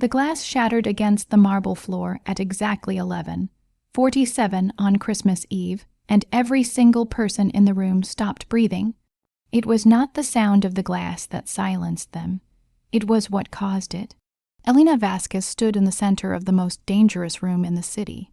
The glass shattered against the marble floor at exactly 11:47 on Christmas Eve, and every single person in the room stopped breathing. It was not the sound of the glass that silenced them. It was what caused it. Elena Vasquez stood in the center of the most dangerous room in the city.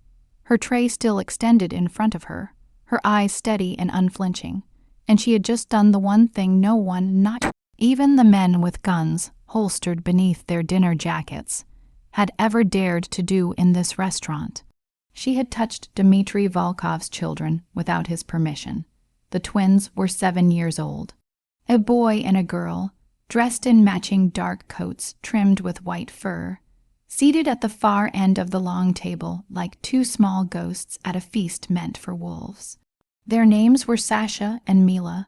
Her tray still extended in front of her, her eyes steady and unflinching, and she had just done the one thing no one, not even the men with guns holstered beneath their dinner jackets, had ever dared to do in this restaurant. She had touched Dmitry Volkov's children without his permission. The twins were 7 years old. A boy and a girl, dressed in matching dark coats trimmed with white fur, seated at the far end of the long table like two small ghosts at a feast meant for wolves. Their names were Sasha and Mila.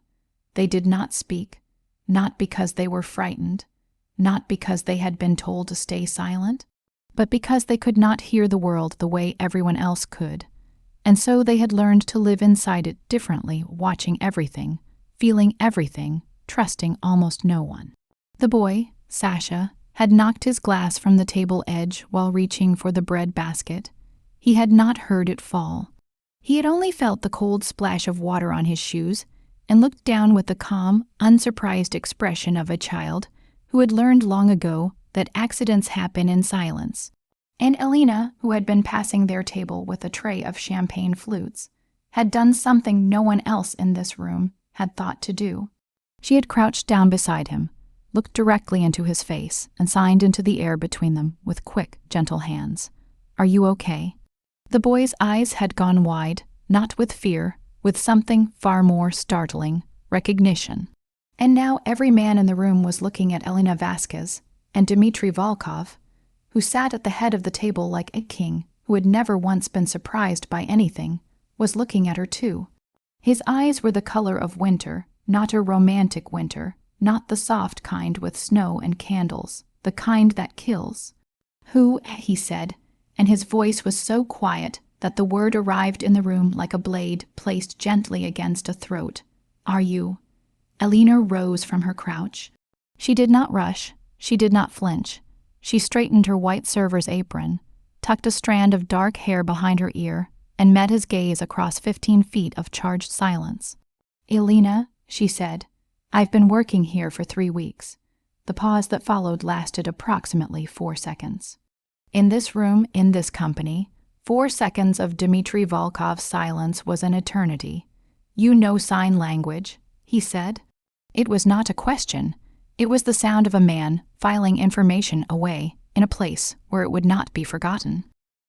They did not speak, not because they were frightened, not because they had been told to stay silent, but because they could not hear the world the way everyone else could, and so they had learned to live inside it differently, watching everything, feeling everything, trusting almost no one. The boy, Sasha, had knocked his glass from the table edge while reaching for the bread basket. He had not heard it fall. He had only felt the cold splash of water on his shoes and looked down with the calm, unsurprised expression of a child who had learned long ago that accidents happen in silence. And Elena, who had been passing their table with a tray of champagne flutes, had done something no one else in this room had thought to do. She had crouched down beside him, looked directly into his face, and signed into the air between them with quick, gentle hands. "Are you okay?" The boy's eyes had gone wide, not with fear, with something far more startling, recognition. And now every man in the room was looking at Elena Vasquez, and Dmitry Volkov, who sat at the head of the table like a king who had never once been surprised by anything, was looking at her too. His eyes were the color of winter, not a romantic winter, not the soft kind with snow and candles, the kind that kills. "Who?" he said, and his voice was so quiet that the word arrived in the room like a blade placed gently against a throat. "Are you?" Elena rose from her crouch. She did not rush. She did not flinch. She straightened her white server's apron, tucked a strand of dark hair behind her ear, and met his gaze across 15 feet of charged silence. "Elena," she said, "I've been working here for 3 weeks." The pause that followed lasted approximately 4 seconds. In this room, in this company, 4 seconds of Dmitry Volkov's silence was an eternity. "You know sign language," he said. It was not a question. It was the sound of a man filing information away in a place where it would not be forgotten.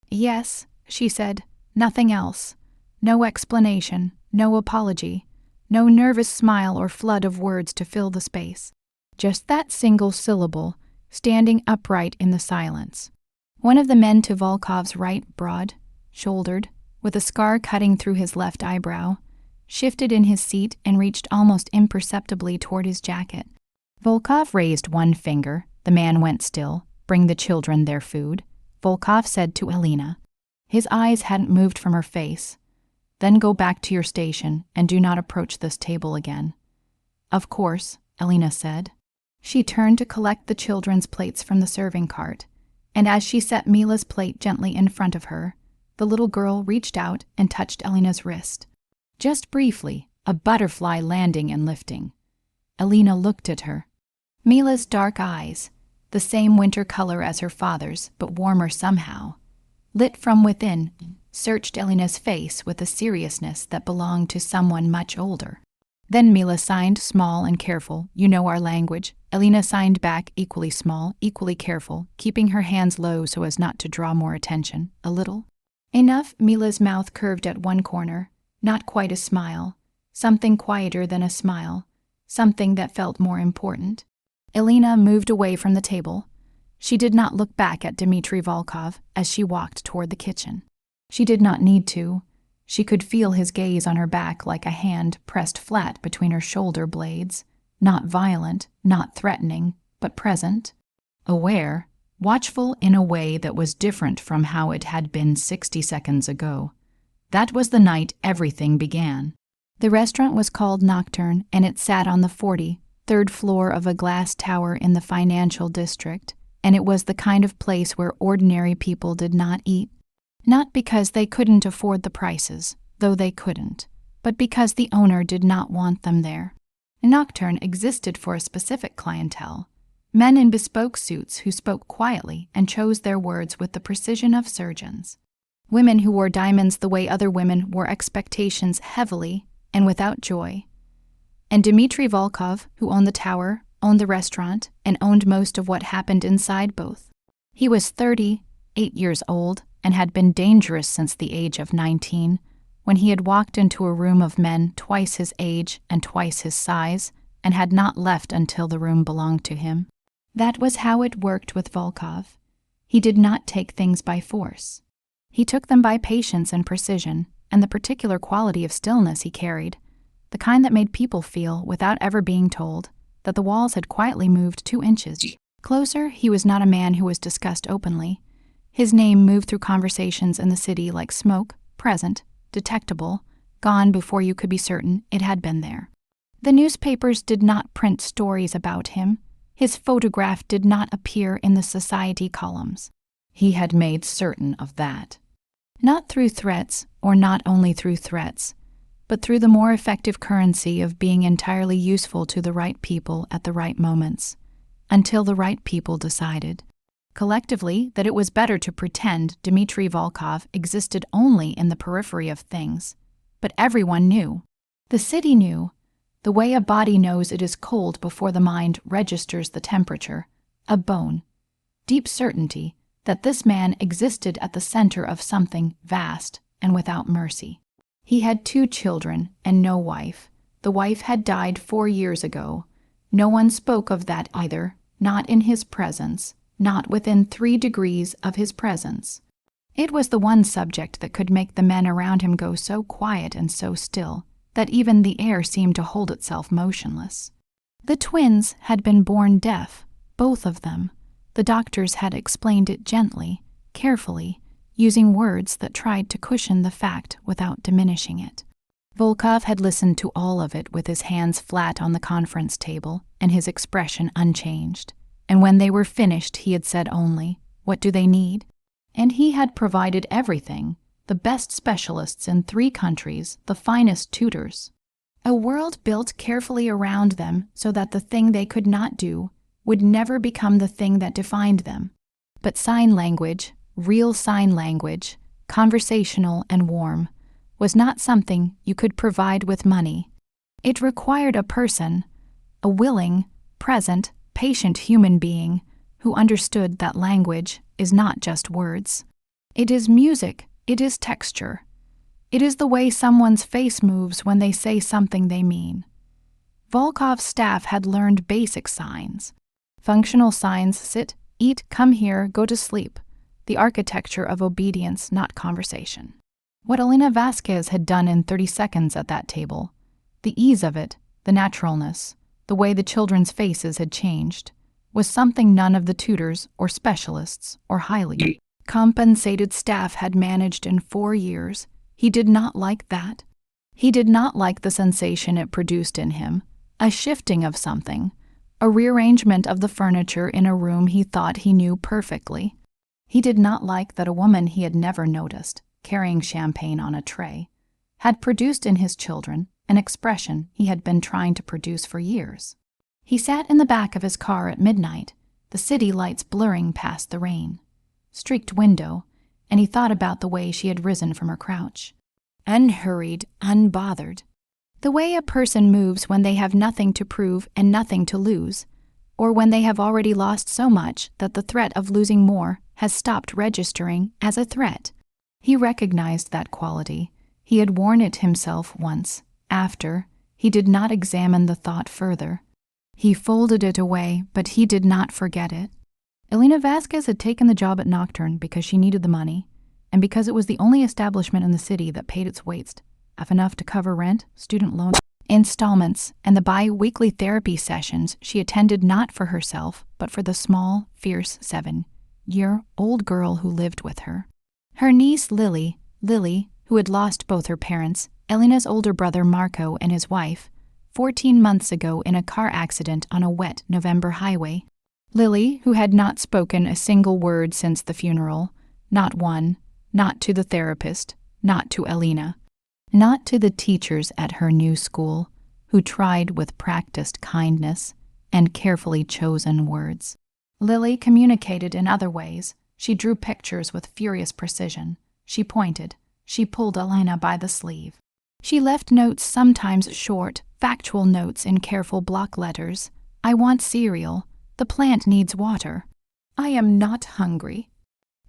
"Yes," she said, "nothing else. No explanation, no apology, no nervous smile or flood of words to fill the space. Just that single syllable, standing upright in the silence." One of the men to Volkov's right, broad-shouldered, with a scar cutting through his left eyebrow, shifted in his seat and reached almost imperceptibly toward his jacket. Volkov raised one finger. The man went still. "Bring the children their food," Volkov said to Elena. His eyes hadn't moved from her face. "Then go back to your station and do not approach this table again." "Of course," Elena said. She turned to collect the children's plates from the serving cart, and as she set Mila's plate gently in front of her, the little girl reached out and touched Elena's wrist. Just briefly, a butterfly landing and lifting. Elena looked at her. Mila's dark eyes, the same winter color as her father's, but warmer somehow, lit from within, searched Elena's face with a seriousness that belonged to someone much older. Then Mila signed, small and careful, "You know our language." Elena signed back, equally small, equally careful, keeping her hands low so as not to draw more attention. "A little." Enough. Mila's mouth curved at one corner, not quite a smile, something quieter than a smile, something that felt more important. Elena moved away from the table. She did not look back at Dmitry Volkov as she walked toward the kitchen. She did not need to. She could feel his gaze on her back like a hand pressed flat between her shoulder blades, not violent, not threatening, but present, aware, watchful in a way that was different from how it had been 60 seconds ago. That was the night everything began. The restaurant was called Nocturne, and it sat on the 43rd floor of a glass tower in the financial district, and it was the kind of place where ordinary people did not eat. Not because they couldn't afford the prices, though they couldn't, but because the owner did not want them there. Nocturne existed for a specific clientele, men in bespoke suits who spoke quietly and chose their words with the precision of surgeons. Women who wore diamonds the way other women wore expectations heavily and without joy. And Dmitry Volkov, who owned the tower, owned the restaurant, and owned most of what happened inside both. He was 38 years old and had been dangerous since the age of 19, when he had walked into a room of men twice his age and twice his size, and had not left until the room belonged to him. That was how it worked with Volkov. He did not take things by force. He took them by patience and precision, and the particular quality of stillness he carried, the kind that made people feel, without ever being told, that the walls had quietly moved 2 inches. Closer, he was not a man who was discussed openly. His name moved through conversations in the city like smoke, present, detectable, gone before you could be certain it had been there. The newspapers did not print stories about him. His photograph did not appear in the society columns. He had made certain of that. Not through threats, or not only through threats, but through the more effective currency of being entirely useful to the right people at the right moments, until the right people decided, collectively, that it was better to pretend Dmitry Volkov existed only in the periphery of things. But everyone knew. The city knew, the way a body knows it is cold before the mind registers the temperature, a bone. Deep certainty that this man existed at the center of something vast and without mercy. He had 2 children and no wife. The wife had died 4 years ago. No one spoke of that either, not in his presence, not within 3 degrees of his presence. It was the one subject that could make the men around him go so quiet and so still that even the air seemed to hold itself motionless. The twins had been born deaf, both of them. The doctors had explained it gently, carefully, using words that tried to cushion the fact without diminishing it. Volkov had listened to all of it with his hands flat on the conference table and his expression unchanged. And when they were finished, he had said only, "What do they need?" And he had provided everything, the best specialists in 3 countries, the finest tutors. A world built carefully around them so that the thing they could not do would never become the thing that defined them. But sign language, real sign language, conversational and warm, was not something you could provide with money. It required a person, a willing, present, patient human being who understood that language is not just words. It is music, it is texture. It is the way someone's face moves when they say something they mean. Volkov's staff had learned basic signs. Functional signs: sit, eat, come here, go to sleep. The architecture of obedience, not conversation. What Elena Vasquez had done in 30 seconds at that table, the ease of it, the naturalness, the way the children's faces had changed, was something none of the tutors or specialists or highly compensated staff had managed in 4 years. He did not like that. He did not like the sensation it produced in him, a shifting of something, a rearrangement of the furniture in a room he thought he knew perfectly. He did not like that a woman he had never noticed, carrying champagne on a tray, had produced in his children an expression he had been trying to produce for years. He sat in the back of his car at midnight, the city lights blurring past the rain. Streaked window, and he thought about the way she had risen from her crouch. Unhurried, unbothered. The way a person moves when they have nothing to prove and nothing to lose, or when they have already lost so much that the threat of losing more has stopped registering as a threat. He recognized that quality. He had worn it himself once. After, he did not examine the thought further. He folded it away, but he did not forget it. Elena Vasquez had taken the job at Nocturne because she needed the money, and because it was the only establishment in the city that paid its waste, enough to cover rent, student loan installments, and the bi-weekly therapy sessions she attended not for herself, but for the small, fierce 7-year-old girl who lived with her. Her niece Lily, who had lost both her parents, Elena's older brother Marco and his wife, 14 months ago in a car accident on a wet November highway. Lily, who had not spoken a single word since the funeral, not one, not to the therapist, not to Elena, not to the teachers at her new school, who tried with practiced kindness and carefully chosen words. Lily communicated in other ways. She drew pictures with furious precision. She pointed. She pulled Elena by the sleeve. She left notes, sometimes short, factual notes in careful block letters. I want cereal. The plant needs water. I am not hungry.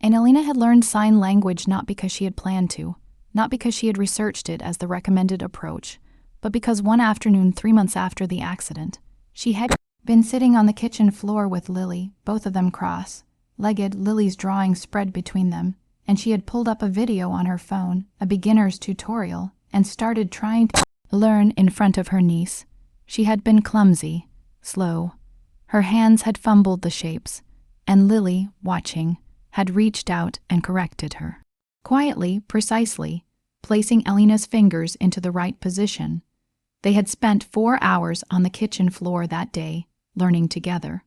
And Elena had learned sign language not because she had planned to, not because she had researched it as the recommended approach, but because one afternoon 3 months after the accident, she had been sitting on the kitchen floor with Lily, both of them cross-legged, Lily's drawing spread between them, and she had pulled up a video on her phone, a beginner's tutorial, and started trying to learn in front of her niece. She had been clumsy, slow. Her hands had fumbled the shapes, and Lily, watching, had reached out and corrected her. Quietly, precisely, placing Elena's fingers into the right position. They had spent 4 hours on the kitchen floor that day, learning together.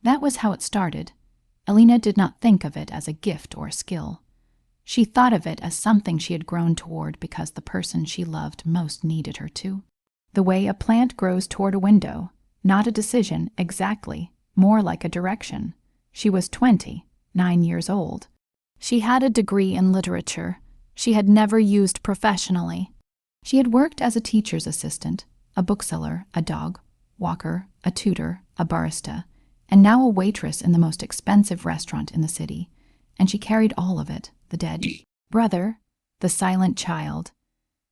That was how it started. Elena did not think of it as a gift or a skill. She thought of it as something she had grown toward because the person she loved most needed her to. The way a plant grows toward a window, not a decision exactly, more like a direction. She was 29 years old. She had a degree in literature. She had never used professionally. She had worked as a teacher's assistant, a bookseller, a dog walker, a tutor, a barista, and now a waitress in the most expensive restaurant in the city. And she carried all of it, the dead brother, the silent child,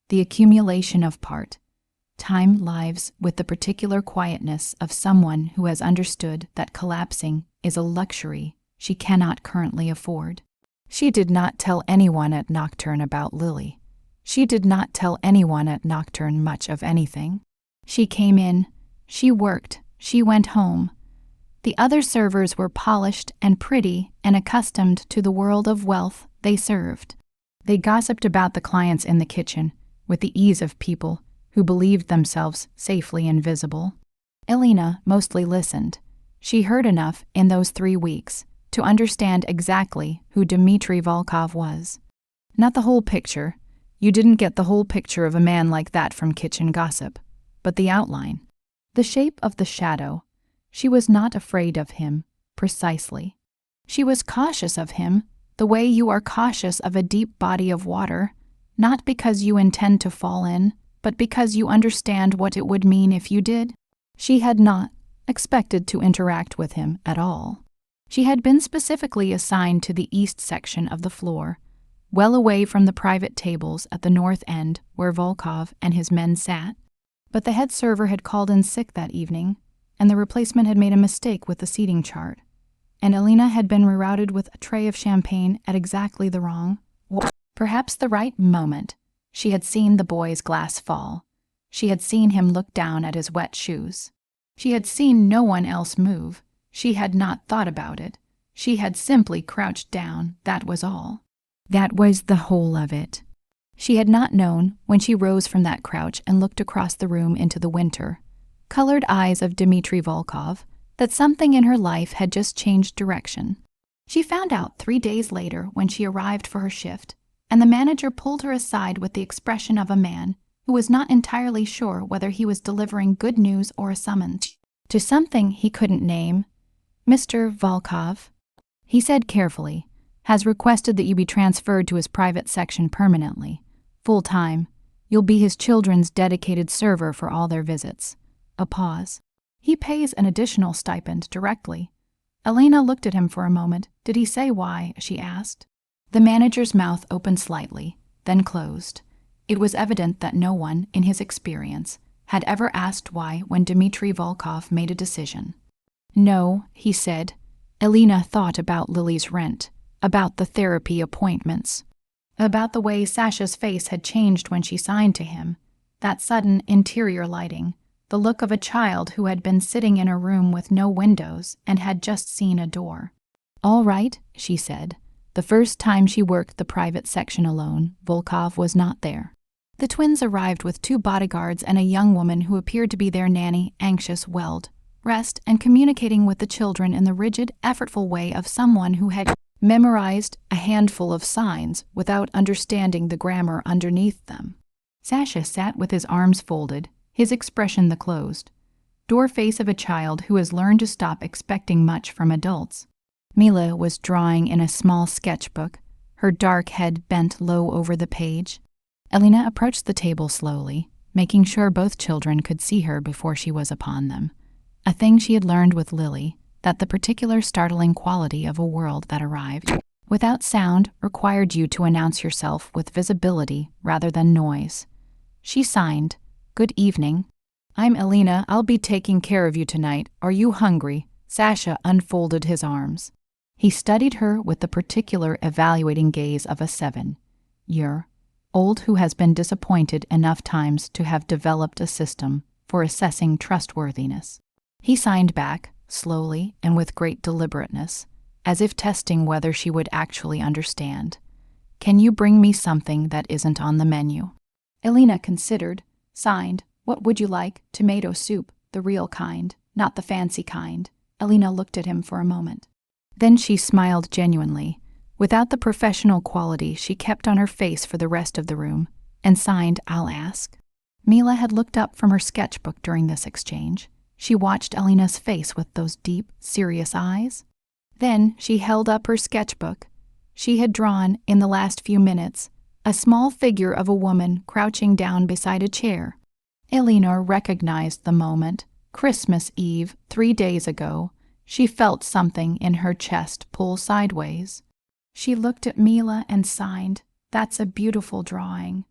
the accumulation of part-time lives with the particular quietness of someone who has understood that collapsing is a luxury she cannot currently afford. She did not tell anyone at Nocturne about Lily. She did not tell anyone at Nocturne much of anything. She came in, she worked, she went home. The other servers were polished and pretty and accustomed to the world of wealth they served. They gossiped about the clients in the kitchen with the ease of people who believed themselves safely invisible. Elena mostly listened. She heard enough in those 3 weeks to understand exactly who Dmitry Volkov was. Not the whole picture. You didn't get the whole picture of a man like that from kitchen gossip, but the outline, the shape of the shadow. She was not afraid of him, precisely. She was cautious of him, the way you are cautious of a deep body of water, not because you intend to fall in, but because you understand what it would mean if you did. She had not expected to interact with him at all. She had been specifically assigned to the east section of the floor, well away from the private tables at the north end where Volkov and his men sat. But the head server had called in sick that evening, and the replacement had made a mistake with the seating chart, and Elena had been rerouted with a tray of champagne at exactly the wrong, perhaps the right moment. She had seen the boy's glass fall. She had seen him look down at his wet shoes. She had seen no one else move. She had not thought about it. She had simply crouched down, that was all. That was the whole of it. She had not known, when she rose from that crouch and looked across the room into the winter, colored eyes of Dmitry Volkov, that something in her life had just changed direction. She found out 3 days later when she arrived for her shift, and the manager pulled her aside with the expression of a man who was not entirely sure whether he was delivering good news or a summons to something he couldn't name. Mr. Volkov, he said carefully, has requested that you be transferred to his private section permanently, full-time. You'll be his children's dedicated server for all their visits. A pause. He pays an additional stipend directly. Elena looked at him for a moment. Did he say why? She asked. The manager's mouth opened slightly, then closed. It was evident that no one, in his experience, had ever asked why when Dmitry Volkov made a decision. No, he said. Elena thought about Lily's rent, about the therapy appointments, about the way Sasha's face had changed when she signed to him, that sudden interior lighting, the look of a child who had been sitting in a room with no windows and had just seen a door. All right, she said. The first time she worked the private section alone, Volkov was not there. The twins arrived with 2 bodyguards and a young woman who appeared to be their nanny, anxious, welled, rest, and communicating with the children in the rigid, effortful way of someone who had memorized a handful of signs without understanding the grammar underneath them. Sasha sat with his arms folded, his expression the closed door face of a child who has learned to stop expecting much from adults. Mila was drawing in a small sketchbook, her dark head bent low over the page. Elena approached the table slowly, making sure both children could see her before she was upon them. A thing she had learned with Lily, that the particular startling quality of a world that arrived without sound required you to announce yourself with visibility rather than noise. She signed, "Good evening." "I'm Elena. I'll be taking care of you tonight. Are you hungry?" Sasha unfolded his arms. He studied her with the particular evaluating gaze of a 7-year-old who has been disappointed enough times to have developed a system for assessing trustworthiness. He signed back, slowly and with great deliberateness, as if testing whether she would actually understand. "Can you bring me something that isn't on the menu?" Elena considered, signed, "What would you like? Tomato soup, the real kind, not the fancy kind." Elena looked at him for a moment. Then she smiled genuinely, without the professional quality she kept on her face for the rest of the room, and signed, "I'll ask." Mila had looked up from her sketchbook during this exchange. She watched Elena's face with those deep, serious eyes. Then she held up her sketchbook. She had drawn, in the last few minutes, a small figure of a woman crouching down beside a chair. Elena recognized the moment. Christmas Eve, 3 days ago, she felt something in her chest pull sideways. She looked at Mila and signed, "That's a beautiful drawing."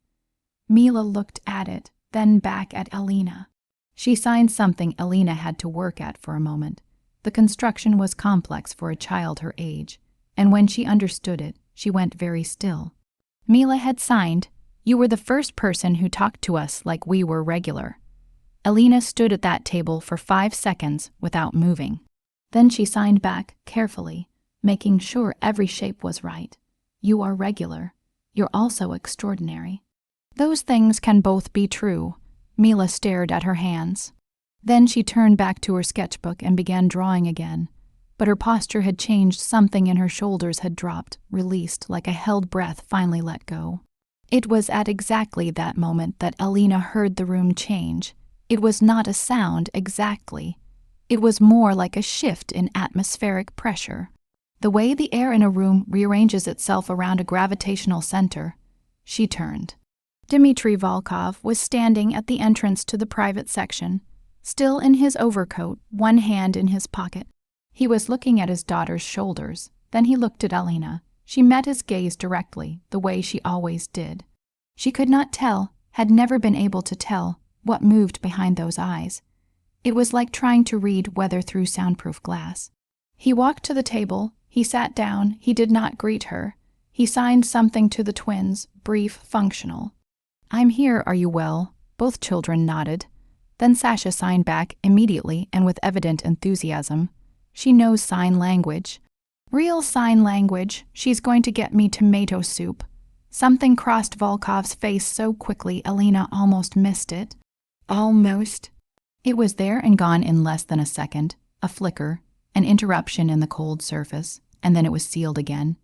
Mila looked at it, then back at Elena. She signed something Elena had to work at for a moment. The construction was complex for a child her age, and when she understood it, she went very still. Mila had signed, "You were the first person who talked to us like we were regular." Elena stood at that table for 5 seconds without moving. Then she signed back, carefully, making sure every shape was right. "You are regular. You're also extraordinary." "Those things can both be true." Mila stared at her hands. Then she turned back to her sketchbook and began drawing again. But her posture had changed. Something in her shoulders had dropped, released, like a held breath finally let go. It was at exactly that moment that Elena heard the room change. It was not a sound exactly. It was more like a shift in atmospheric pressure. The way the air in a room rearranges itself around a gravitational center. She turned. Dmitry Volkov was standing at the entrance to the private section, still in his overcoat, one hand in his pocket. He was looking at his daughter's shoulders. Then he looked at Elena. She met his gaze directly, the way she always did. She could not tell, had never been able to tell, what moved behind those eyes. It was like trying to read weather through soundproof glass. He walked to the table. He sat down. He did not greet her. He signed something to the twins, brief, functional. "I'm here, are you well?" Both children nodded. Then Sasha signed back immediately and with evident enthusiasm. "She knows sign language." "Real sign language. She's going to get me tomato soup." Something crossed Volkov's face so quickly Elena almost missed it. Almost. It was there and gone in less than a second, a flicker, an interruption in the cold surface, and then it was sealed again,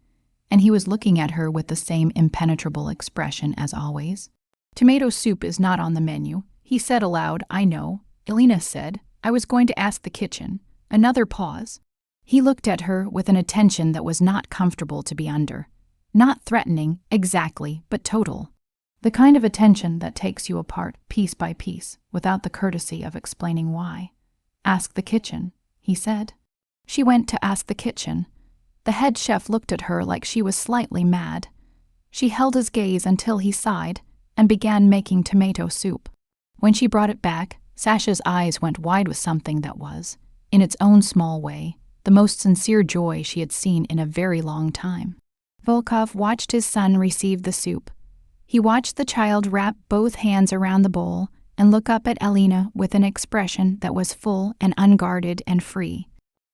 and he was looking at her with the same impenetrable expression as always. "Tomato soup is not on the menu," he said aloud. "I know." Elena said, "I was going to ask the kitchen." Another pause. He looked at her with an attention that was not comfortable to be under. Not threatening, exactly, but total. The kind of attention that takes you apart piece by piece without the courtesy of explaining why. "Ask the kitchen," he said. She went to ask the kitchen. The head chef looked at her like she was slightly mad. She held his gaze until he sighed and began making tomato soup. When she brought it back, Sasha's eyes went wide with something that was, in its own small way, the most sincere joy she had seen in a very long time. Volkov watched his son receive the soup. He watched the child wrap both hands around the bowl and look up at Elena with an expression that was full and unguarded and free.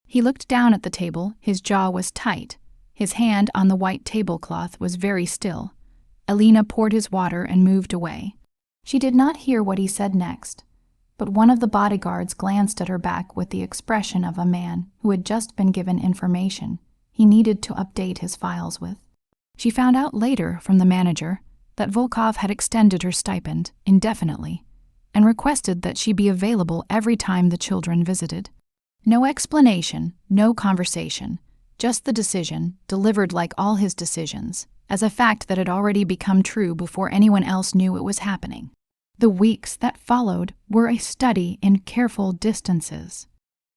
He looked down at the table. His jaw was tight. His hand on the white tablecloth was very still. Elena poured his water and moved away. She did not hear what he said next, but one of the bodyguards glanced at her back with the expression of a man who had just been given information he needed to update his files with. She found out later from the manager that Volkov had extended her stipend indefinitely and requested that she be available every time the children visited. No explanation, no conversation, just the decision, delivered like all his decisions, as a fact that had already become true before anyone else knew it was happening. The weeks that followed were a study in careful distances.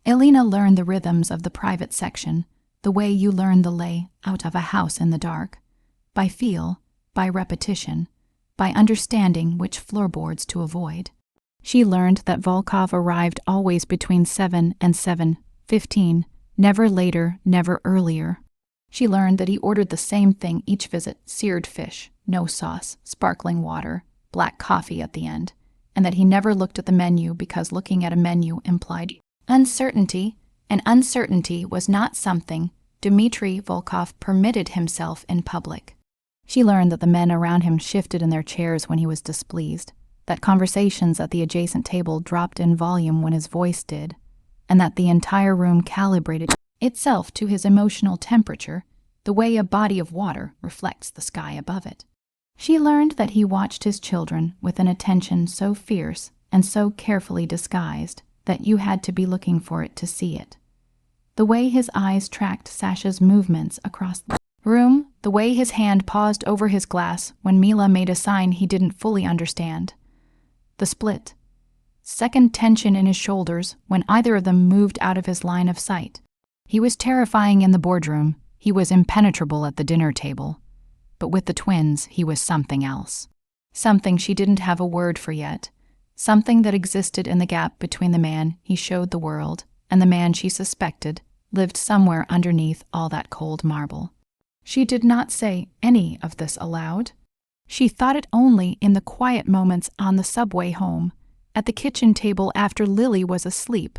Elena learned the rhythms of the private section, the way you learn the layout of a house in the dark, by feel, by repetition, by understanding which floorboards to avoid. She learned that Volkov arrived always between 7 and 7:15, never later, never earlier. She learned that he ordered the same thing each visit: seared fish, no sauce, sparkling water, black coffee at the end, and that he never looked at the menu because looking at a menu implied uncertainty, and uncertainty was not something Dmitry Volkov permitted himself in public. She learned that the men around him shifted in their chairs when he was displeased, that conversations at the adjacent table dropped in volume when his voice did, and that the entire room calibrated itself to his emotional temperature, the way a body of water reflects the sky above it. She learned that he watched his children with an attention so fierce and so carefully disguised that you had to be looking for it to see it. The way his eyes tracked Sasha's movements across the room, the way his hand paused over his glass when Mila made a sign he didn't fully understand. The split second tension in his shoulders when either of them moved out of his line of sight. He was terrifying in the boardroom, he was impenetrable at the dinner table. But with the twins, he was something else. Something she didn't have a word for yet. Something that existed in the gap between the man he showed the world and the man she suspected lived somewhere underneath all that cold marble. She did not say any of this aloud. She thought it only in the quiet moments on the subway home, at the kitchen table after Lily was asleep,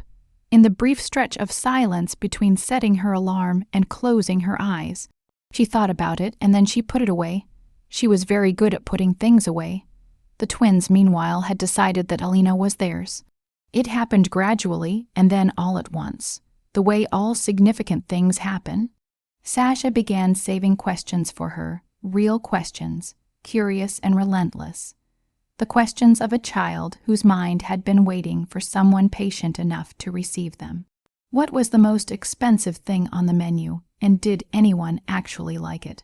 in the brief stretch of silence between setting her alarm and closing her eyes. She thought about it and then she put it away. She was very good at putting things away. The twins, meanwhile, had decided that Alina was theirs. It happened gradually and then all at once, the way all significant things happen. Sasha began saving questions for her, real questions, curious and relentless. The questions of a child whose mind had been waiting for someone patient enough to receive them. What was the most expensive thing on the menu, and did anyone actually like it?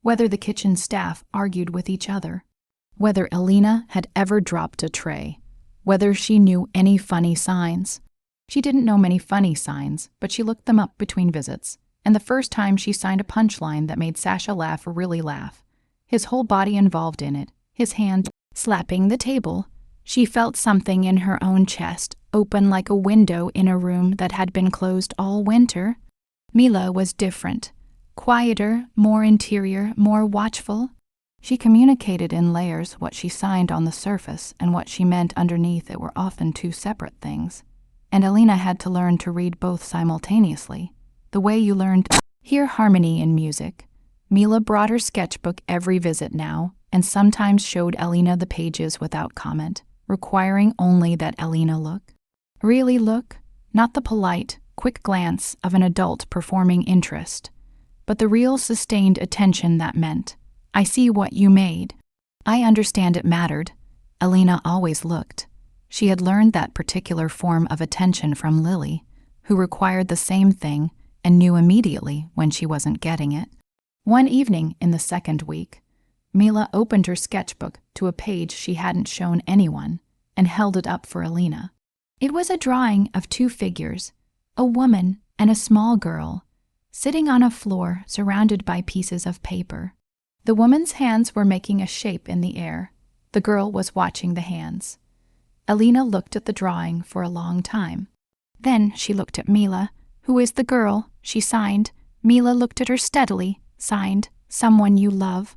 Whether the kitchen staff argued with each other. Whether Elena had ever dropped a tray. Whether she knew any funny signs. She didn't know many funny signs, but she looked them up between visits, and the first time she signed a punchline that made Sasha really laugh. His whole body involved in it, his hand slapping the table. She felt something in her own chest, open like a window in a room that had been closed all winter. Mila was different, quieter, more interior, more watchful. She communicated in layers what she signed on the surface and what she meant underneath it were often two separate things. And Alina had to learn to read both simultaneously, the way you learned to hear harmony in music. Mila brought her sketchbook every visit now, and sometimes showed Alina the pages without comment, requiring only that Alina look. Really look, not the polite, quick glance of an adult performing interest, but the real sustained attention that meant, I see what you made. I understand it mattered. Alina always looked. She had learned that particular form of attention from Lily, who required the same thing and knew immediately when she wasn't getting it. One evening in the second week, Mila opened her sketchbook to a page she hadn't shown anyone and held it up for Alina. It was a drawing of two figures, a woman and a small girl, sitting on a floor surrounded by pieces of paper. The woman's hands were making a shape in the air. The girl was watching the hands. Alina looked at the drawing for a long time. Then she looked at Mila. Who is the girl? She signed. Mila looked at her steadily, signed, Someone you love.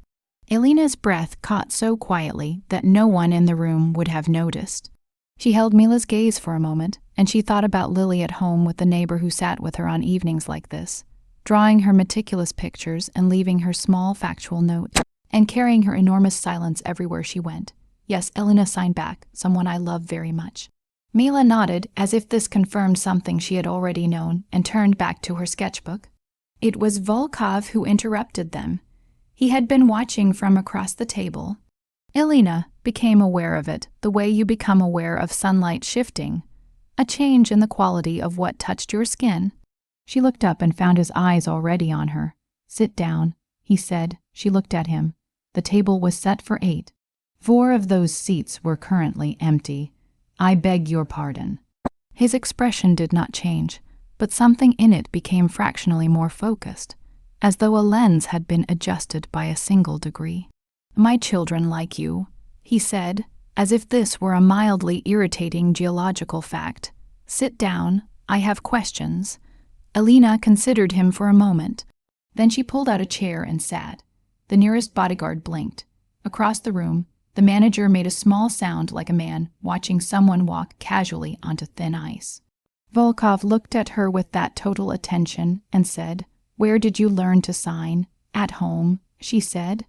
Alina's breath caught so quietly that no one in the room would have noticed. She held Mila's gaze for a moment, and she thought about Lily at home with the neighbor who sat with her on evenings like this, drawing her meticulous pictures and leaving her small factual notes, and carrying her enormous silence everywhere she went. Yes, Elena signed back, someone I love very much. Mila nodded as if this confirmed something she had already known and turned back to her sketchbook. It was Volkov who interrupted them. He had been watching from across the table. Elena became aware of it, the way you become aware of sunlight shifting, a change in the quality of what touched your skin. She looked up and found his eyes already on her. "Sit down," he said. She looked at him. The table was set for 8. 4 of those seats were currently empty. "I beg your pardon." His expression did not change, but something in it became fractionally more focused, as though a lens had been adjusted by a single degree. "My children like you," he said, as if this were a mildly irritating geological fact. "Sit down. I have questions." Elena considered him for a moment. Then she pulled out a chair and sat. The nearest bodyguard blinked. Across the room, the manager made a small sound like a man watching someone walk casually onto thin ice. Volkov looked at her with that total attention and said, "Where did you learn to sign?" "At home," she said.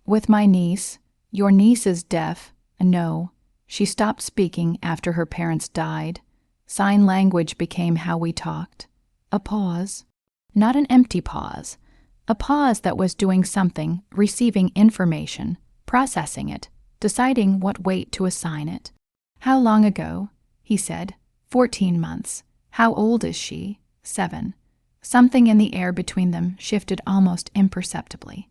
"With my niece." "Your niece is deaf." "No." She stopped speaking after her parents died. Sign language became how we talked. A pause. Not an empty pause. A pause that was doing something, receiving information, processing it, deciding what weight to assign it. "How long ago?" he said. 14 months. "How old is she?" 7. Something in the air between them shifted almost imperceptibly.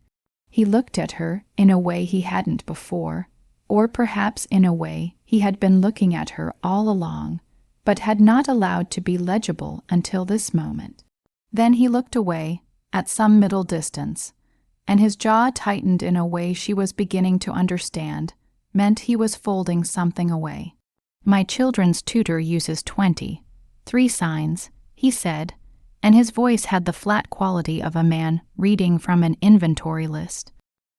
He looked at her in a way he hadn't before, or perhaps in a way he had been looking at her all along, but had not allowed to be legible until this moment. Then he looked away, at some middle distance, and his jaw tightened in a way she was beginning to understand, meant he was folding something away. "My children's tutor uses 23 signs," he said, and his voice had the flat quality of a man reading from an inventory list.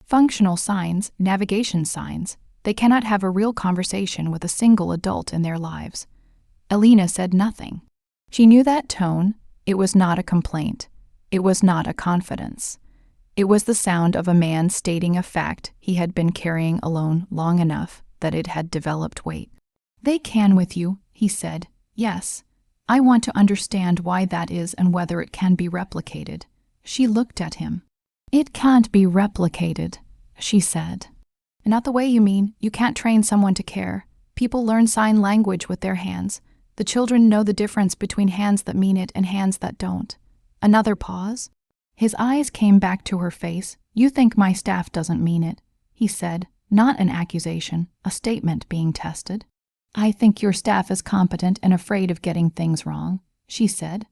"Functional signs, navigation signs, they cannot have a real conversation with a single adult in their lives." Elena said nothing. She knew that tone. It was not a complaint. It was not a confidence. It was the sound of a man stating a fact he had been carrying alone long enough that it had developed weight. "They can with you," he said. "Yes. I want to understand why that is and whether it can be replicated." She looked at him. "It can't be replicated," she said. "Not the way you mean. You can't train someone to care. People learn sign language with their hands. The children know the difference between hands that mean it and hands that don't." Another pause. His eyes came back to her face. "You think my staff doesn't mean it," he said, not an accusation, a statement being tested. "I think your staff is competent and afraid of getting things wrong," she said.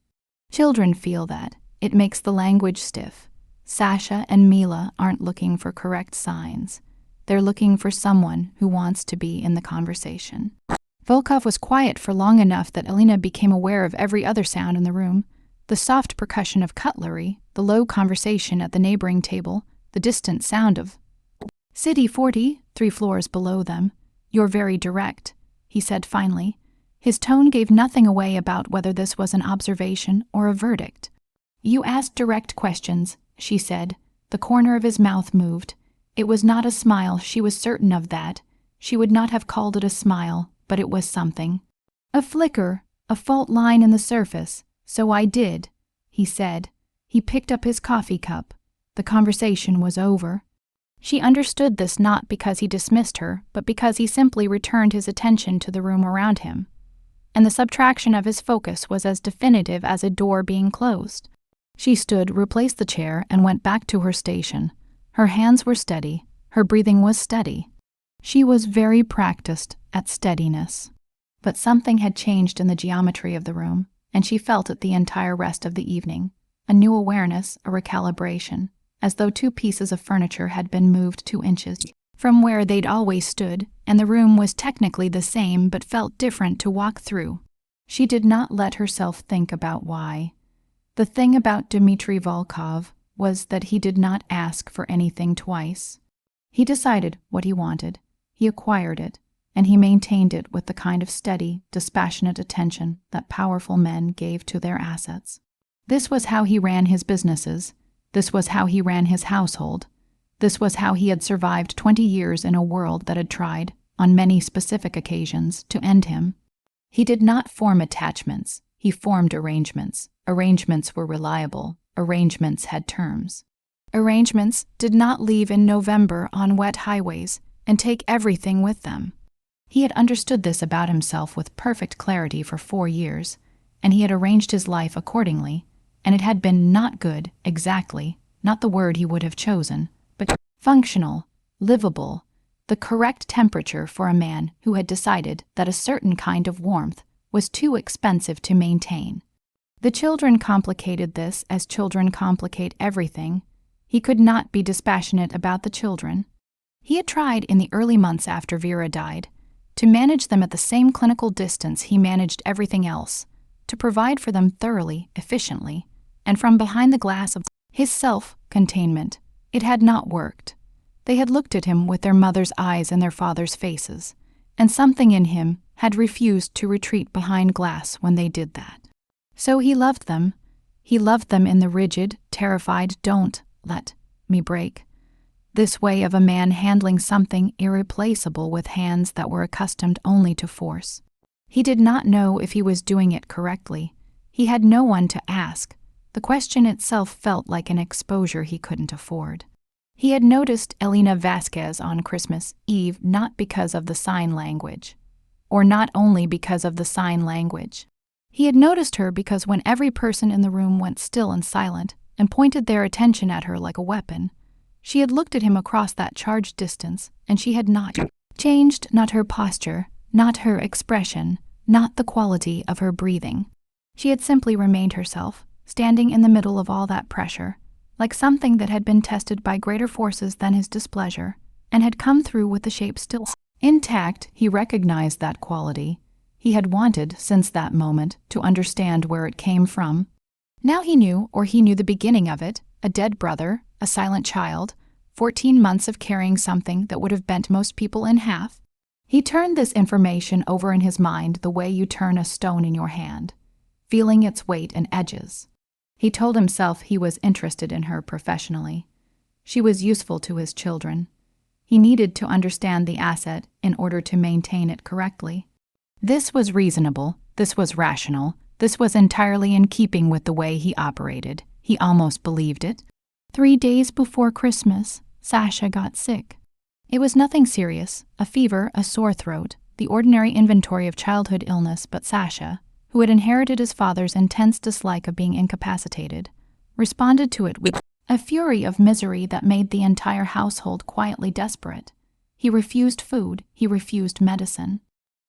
"Children feel that. It makes the language stiff. Sasha and Mila aren't looking for correct signs. They're looking for someone who wants to be in the conversation." Volkov was quiet for long enough that Elena became aware of every other sound in the room. The soft percussion of cutlery, the low conversation at the neighboring table, the distant sound of City 40, 3 floors below them. "You're very direct," he said finally. His tone gave nothing away about whether this was an observation or a verdict. "You asked direct questions," she said. The corner of his mouth moved. It was not a smile, she was certain of that. She would not have called it a smile, but it was something. "A flicker, a fault line in the surface. So I did," he said. He picked up his coffee cup. The conversation was over. She understood this not because he dismissed her, but because he simply returned his attention to the room around him. And the subtraction of his focus was as definitive as a door being closed. She stood, replaced the chair, and went back to her station. Her hands were steady. Her breathing was steady. She was very practiced at steadiness. But something had changed in the geometry of the room, and she felt it the entire rest of the evening. A new awareness, a recalibration, as though 2 pieces of furniture had been moved 2 inches from where they'd always stood, and the room was technically the same but felt different to walk through. She did not let herself think about why. The thing about Dmitry Volkov was that he did not ask for anything twice. He decided what he wanted, he acquired it, and he maintained it with the kind of steady, dispassionate attention that powerful men gave to their assets. This was how he ran his businesses. This was how he ran his household. This was how he had survived 20 years in a world that had tried, on many specific occasions, to end him. He did not form attachments, he formed arrangements. Arrangements were reliable, arrangements had terms. Arrangements did not leave in November on wet highways and take everything with them. He had understood this about himself with perfect clarity for 4 years, and he had arranged his life accordingly, and it had been not good, exactly, not the word he would have chosen, but functional, livable, the correct temperature for a man who had decided that a certain kind of warmth was too expensive to maintain. The children complicated this as children complicate everything. He could not be dispassionate about the children. He had tried in the early months after Vera died to manage them at the same clinical distance he managed everything else, to provide for them thoroughly, efficiently, and from behind the glass of his self-containment. It had not worked. They had looked at him with their mother's eyes in their father's faces, and something in him had refused to retreat behind glass when they did that. So he loved them. He loved them in the rigid, terrified, "Don't let me break." This way of a man handling something irreplaceable with hands that were accustomed only to force. He did not know if he was doing it correctly. He had no one to ask. The question itself felt like an exposure he couldn't afford. He had noticed Elena Vasquez on Christmas Eve not because of the sign language, or not only because of the sign language. He had noticed her because when every person in the room went still and silent and pointed their attention at her like a weapon, she had looked at him across that charged distance, and she had not changed, not her posture, not her expression, not the quality of her breathing. She had simply remained herself, standing in the middle of all that pressure, like something that had been tested by greater forces than his displeasure, and had come through with the shape still intact. He recognized that quality. He had wanted, since that moment, to understand where it came from. Now he knew, or he knew the beginning of it, a dead brother, a silent child, 14 months of carrying something that would have bent most people in half. He turned this information over in his mind the way you turn a stone in your hand, feeling its weight and edges. He told himself he was interested in her professionally. She was useful to his children. He needed to understand the asset in order to maintain it correctly. This was reasonable, this was rational, this was entirely in keeping with the way he operated. He almost believed it. 3 days before Christmas, Sasha got sick. It was nothing serious, a fever, a sore throat, the ordinary inventory of childhood illness, but Sasha, who had inherited his father's intense dislike of being incapacitated, responded to it with a fury of misery that made the entire household quietly desperate. He refused food, he refused medicine.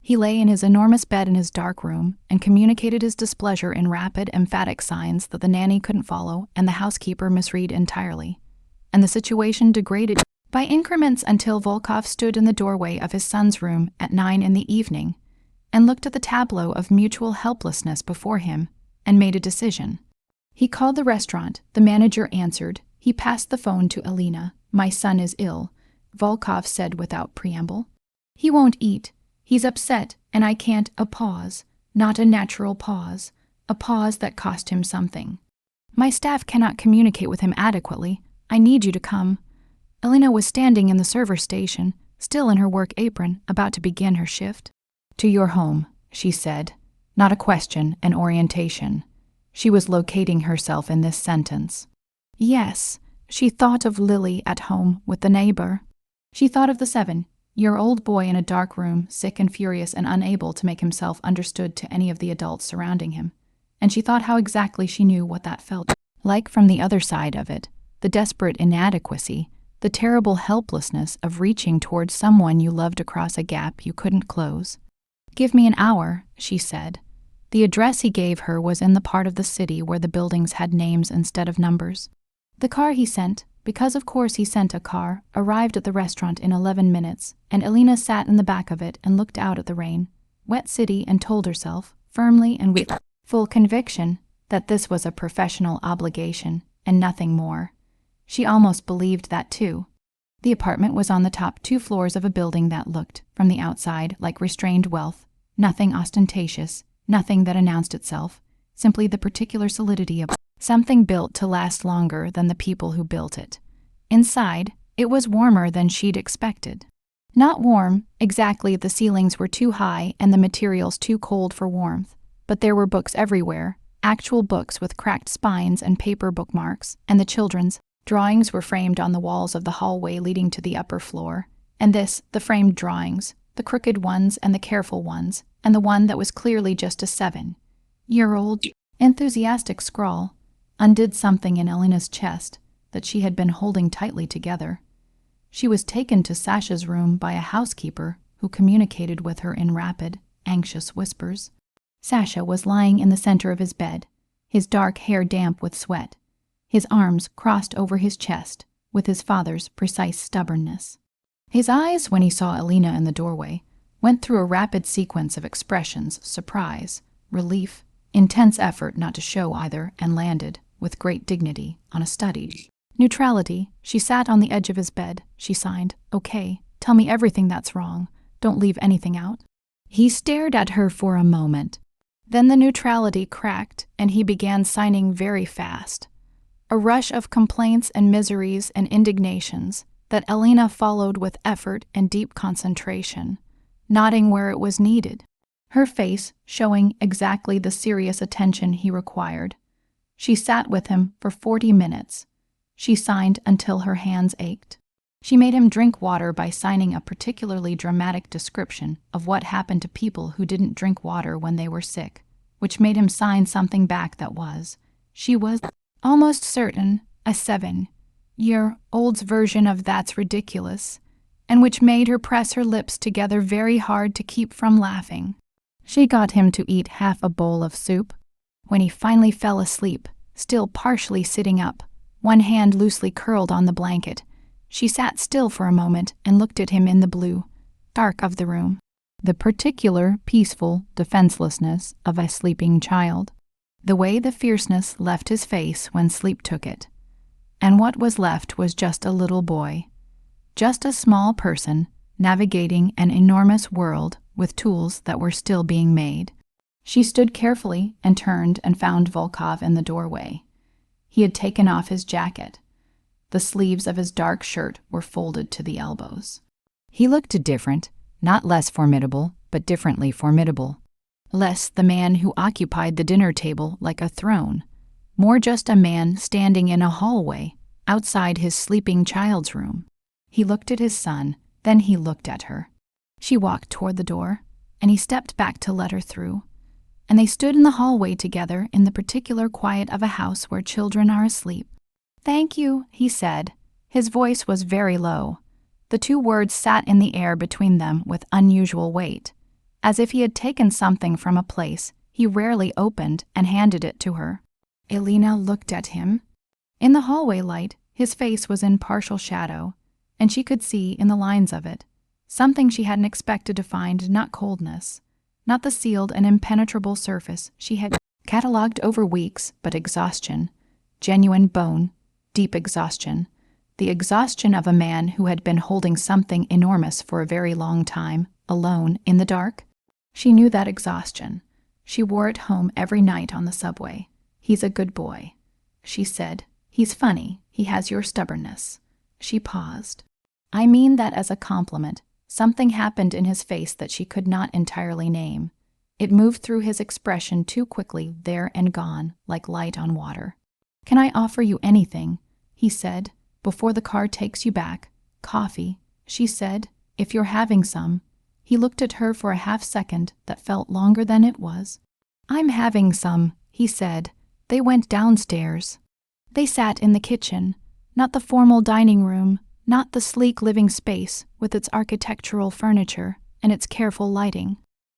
He lay in his enormous bed in his dark room and communicated his displeasure in rapid, emphatic signs that the nanny couldn't follow and the housekeeper misread entirely. And the situation degraded by increments until Volkov stood in the doorway of his son's room at 9 in the evening and looked at the tableau of mutual helplessness before him and made a decision. He called the restaurant. The manager answered. He passed the phone to Alina. "My son is ill," Volkov said without preamble. "He won't eat. He's upset, and I can't." A pause, not a natural pause, a pause that cost him something. "My staff cannot communicate with him adequately. I need you to come." Elena was standing in the server station, still in her work apron, about to begin her shift. "To your home," she said. Not a question, an orientation. She was locating herself in this sentence. Yes, she thought of Lily at home with the neighbor. She thought of the 7-year-old boy in a dark room, sick and furious and unable to make himself understood to any of the adults surrounding him. And she thought how exactly she knew what that felt like from the other side of it, the desperate inadequacy, the terrible helplessness of reaching towards someone you loved across a gap you couldn't close. "Give me an hour," she said. The address he gave her was in the part of the city where the buildings had names instead of numbers. The car he sent, because of course he sent a car, arrived at the restaurant in 11 minutes, and Elena sat in the back of it and looked out at the rain, wet city, and told herself, firmly and with full conviction, that this was a professional obligation and nothing more. She almost believed that too. The apartment was on the top 2 floors of a building that looked, from the outside, like restrained wealth, nothing ostentatious, nothing that announced itself, simply the particular solidity of something built to last longer than the people who built it. Inside, it was warmer than she'd expected. Not warm, exactly, the ceilings were too high and the materials too cold for warmth, but there were books everywhere, actual books with cracked spines and paper bookmarks, and the children's drawings were framed on the walls of the hallway leading to the upper floor. And the framed drawings, the crooked ones and the careful ones, and the one that was clearly just a 7-year-old enthusiastic scrawl, undid something in Elena's chest that she had been holding tightly together. She was taken to Sasha's room by a housekeeper who communicated with her in rapid, anxious whispers. Sasha was lying in the center of his bed, his dark hair damp with sweat, his arms crossed over his chest with his father's precise stubbornness. His eyes, when he saw Elena in the doorway, went through a rapid sequence of expressions: surprise, relief, intense effort not to show either, and landed, with great dignity, on a studied neutrality. She sat on the edge of his bed. She signed, "Okay, tell me everything that's wrong. Don't leave anything out." He stared at her for a moment. Then the neutrality cracked, and he began signing very fast. A rush of complaints and miseries and indignations that Elena followed with effort and deep concentration, nodding where it was needed, her face showing exactly the serious attention he required. She sat with him for 40 minutes. She signed until her hands ached. She made him drink water by signing a particularly dramatic description of what happened to people who didn't drink water when they were sick, which made him sign something back that was, she was almost certain, a 7-year-old's version of "that's ridiculous," and which made her press her lips together very hard to keep from laughing. She got him to eat half a bowl of soup. When he finally fell asleep, still partially sitting up, one hand loosely curled on the blanket, she sat still for a moment and looked at him in the blue dark of the room, the particular peaceful defenselessness of a sleeping child, the way the fierceness left his face when sleep took it. And what was left was just a little boy, just a small person navigating an enormous world with tools that were still being made. She stood carefully and turned and found Volkov in the doorway. He had taken off his jacket. The sleeves of his dark shirt were folded to the elbows. He looked different, not less formidable, but differently formidable. Less the man who occupied the dinner table like a throne, more just a man standing in a hallway outside his sleeping child's room. He looked at his son, then he looked at her. She walked toward the door, and he stepped back to let her through. And they stood in the hallway together in the particular quiet of a house where children are asleep. "Thank you," he said. His voice was very low. The two words sat in the air between them with unusual weight, as if he had taken something from a place he rarely opened and handed it to her. Elena looked at him. In the hallway light, his face was in partial shadow, and she could see in the lines of it something she hadn't expected to find: not coldness, not the sealed and impenetrable surface she had catalogued over weeks, but exhaustion, genuine bone, deep exhaustion, the exhaustion of a man who had been holding something enormous for a very long time, alone, in the dark. She knew that exhaustion. She wore it home every night on the subway. "He's a good boy," she said. "He's funny. He has your stubbornness." She paused. "I mean that as a compliment." Something happened in his face that she could not entirely name. It moved through his expression too quickly, there and gone, like light on water. "Can I offer you anything?" he said, "before the car takes you back?" "Coffee," she said, "if you're having some." He looked at her for a half-second that felt longer than it was. "I'm having some," he said. They went downstairs. They sat in the kitchen, not the formal dining room, not the sleek living space with its architectural furniture and its careful lighting.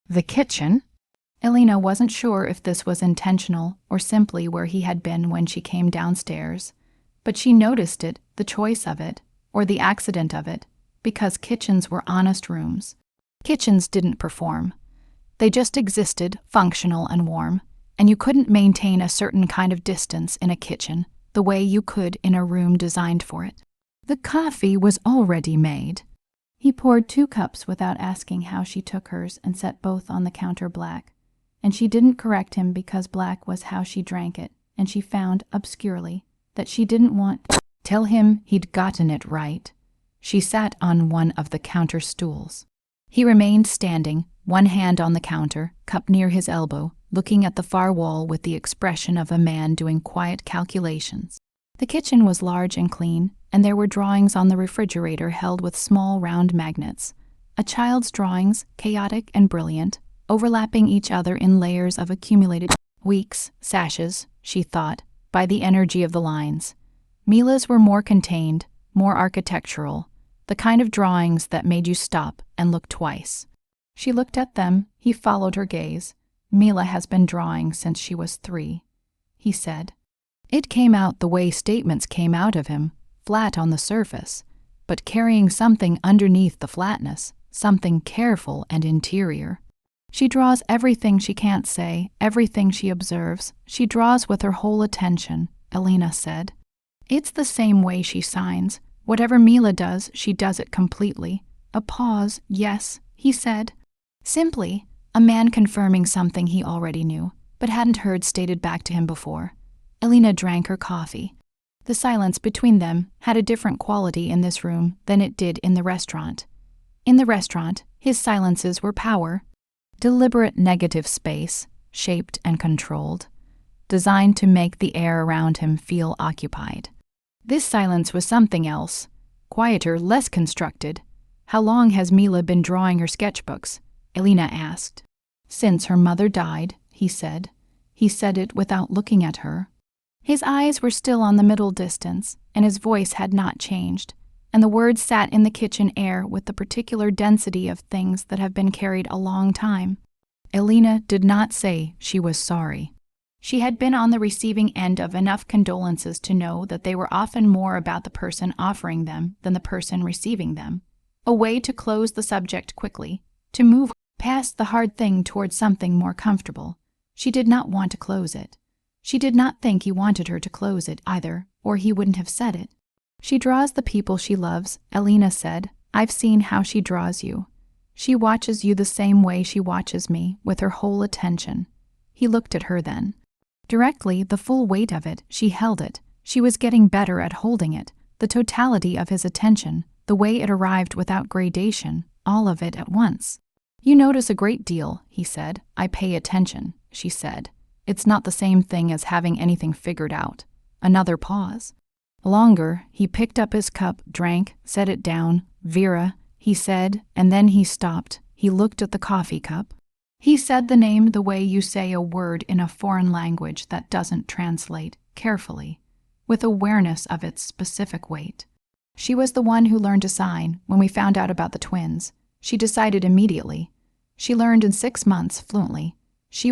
The kitchen? Elena wasn't sure if this was intentional or simply where he had been when she came downstairs, but she noticed it, the choice of it, or the accident of it, because kitchens were honest rooms. Kitchens didn't perform. They just existed, functional and warm, and you couldn't maintain a certain kind of distance in a kitchen the way you could in a room designed for it. The coffee was already made. He poured 2 cups without asking how she took hers and set both on the counter black. And she didn't correct him because black was how she drank it, and she found, obscurely, that she didn't want to tell him he'd gotten it right. She sat on one of the counter stools. He remained standing, one hand on the counter, cup near his elbow, looking at the far wall with the expression of a man doing quiet calculations. The kitchen was large and clean, and there were drawings on the refrigerator held with small round magnets. A child's drawings, chaotic and brilliant, overlapping each other in layers of accumulated weeks, sashes, she thought, by the energy of the lines. Mila's were more contained, more architectural, the kind of drawings that made you stop and look twice. She looked at them, he followed her gaze. Mila has been drawing since she was 3, he said. It came out the way statements came out of him, flat on the surface, but carrying something underneath the flatness, something careful and interior. She draws everything she can't say, everything she observes. She draws with her whole attention, Elena said. It's the same way she signs. Whatever Mila does, she does it completely. A pause, yes, he said. Simply, a man confirming something he already knew, but hadn't heard stated back to him before. Elena drank her coffee. The silence between them had a different quality in this room than it did in the restaurant. In the restaurant, his silences were power. Deliberate negative space, shaped and controlled, designed to make the air around him feel occupied. This silence was something else, quieter, less constructed. How long has Mila been drawing her sketchbooks? Elena asked. Since her mother died, he said. He said it without looking at her. His eyes were still on the middle distance, and his voice had not changed, and the words sat in the kitchen air with the particular density of things that have been carried a long time. Elena did not say she was sorry. She had been on the receiving end of enough condolences to know that they were often more about the person offering them than the person receiving them. A way to close the subject quickly, to move past the hard thing towards something more comfortable. She did not want to close it. She did not think he wanted her to close it either, or he wouldn't have said it. She draws the people she loves, Elena said. I've seen how she draws you. She watches you the same way she watches me, with her whole attention. He looked at her then. Directly, the full weight of it, she held it. She was getting better at holding it, the totality of his attention, the way it arrived without gradation, all of it at once. You notice a great deal, he said. I pay attention, she said. It's not the same thing as having anything figured out. Another pause. Longer, he picked up his cup, drank, set it down. Vera, he said, and then he stopped. He looked at the coffee cup. He said the name the way you say a word in a foreign language that doesn't translate, carefully, with awareness of its specific weight. She was the one who learned to sign when we found out about the twins. She decided immediately. She learned in 6 months fluently. He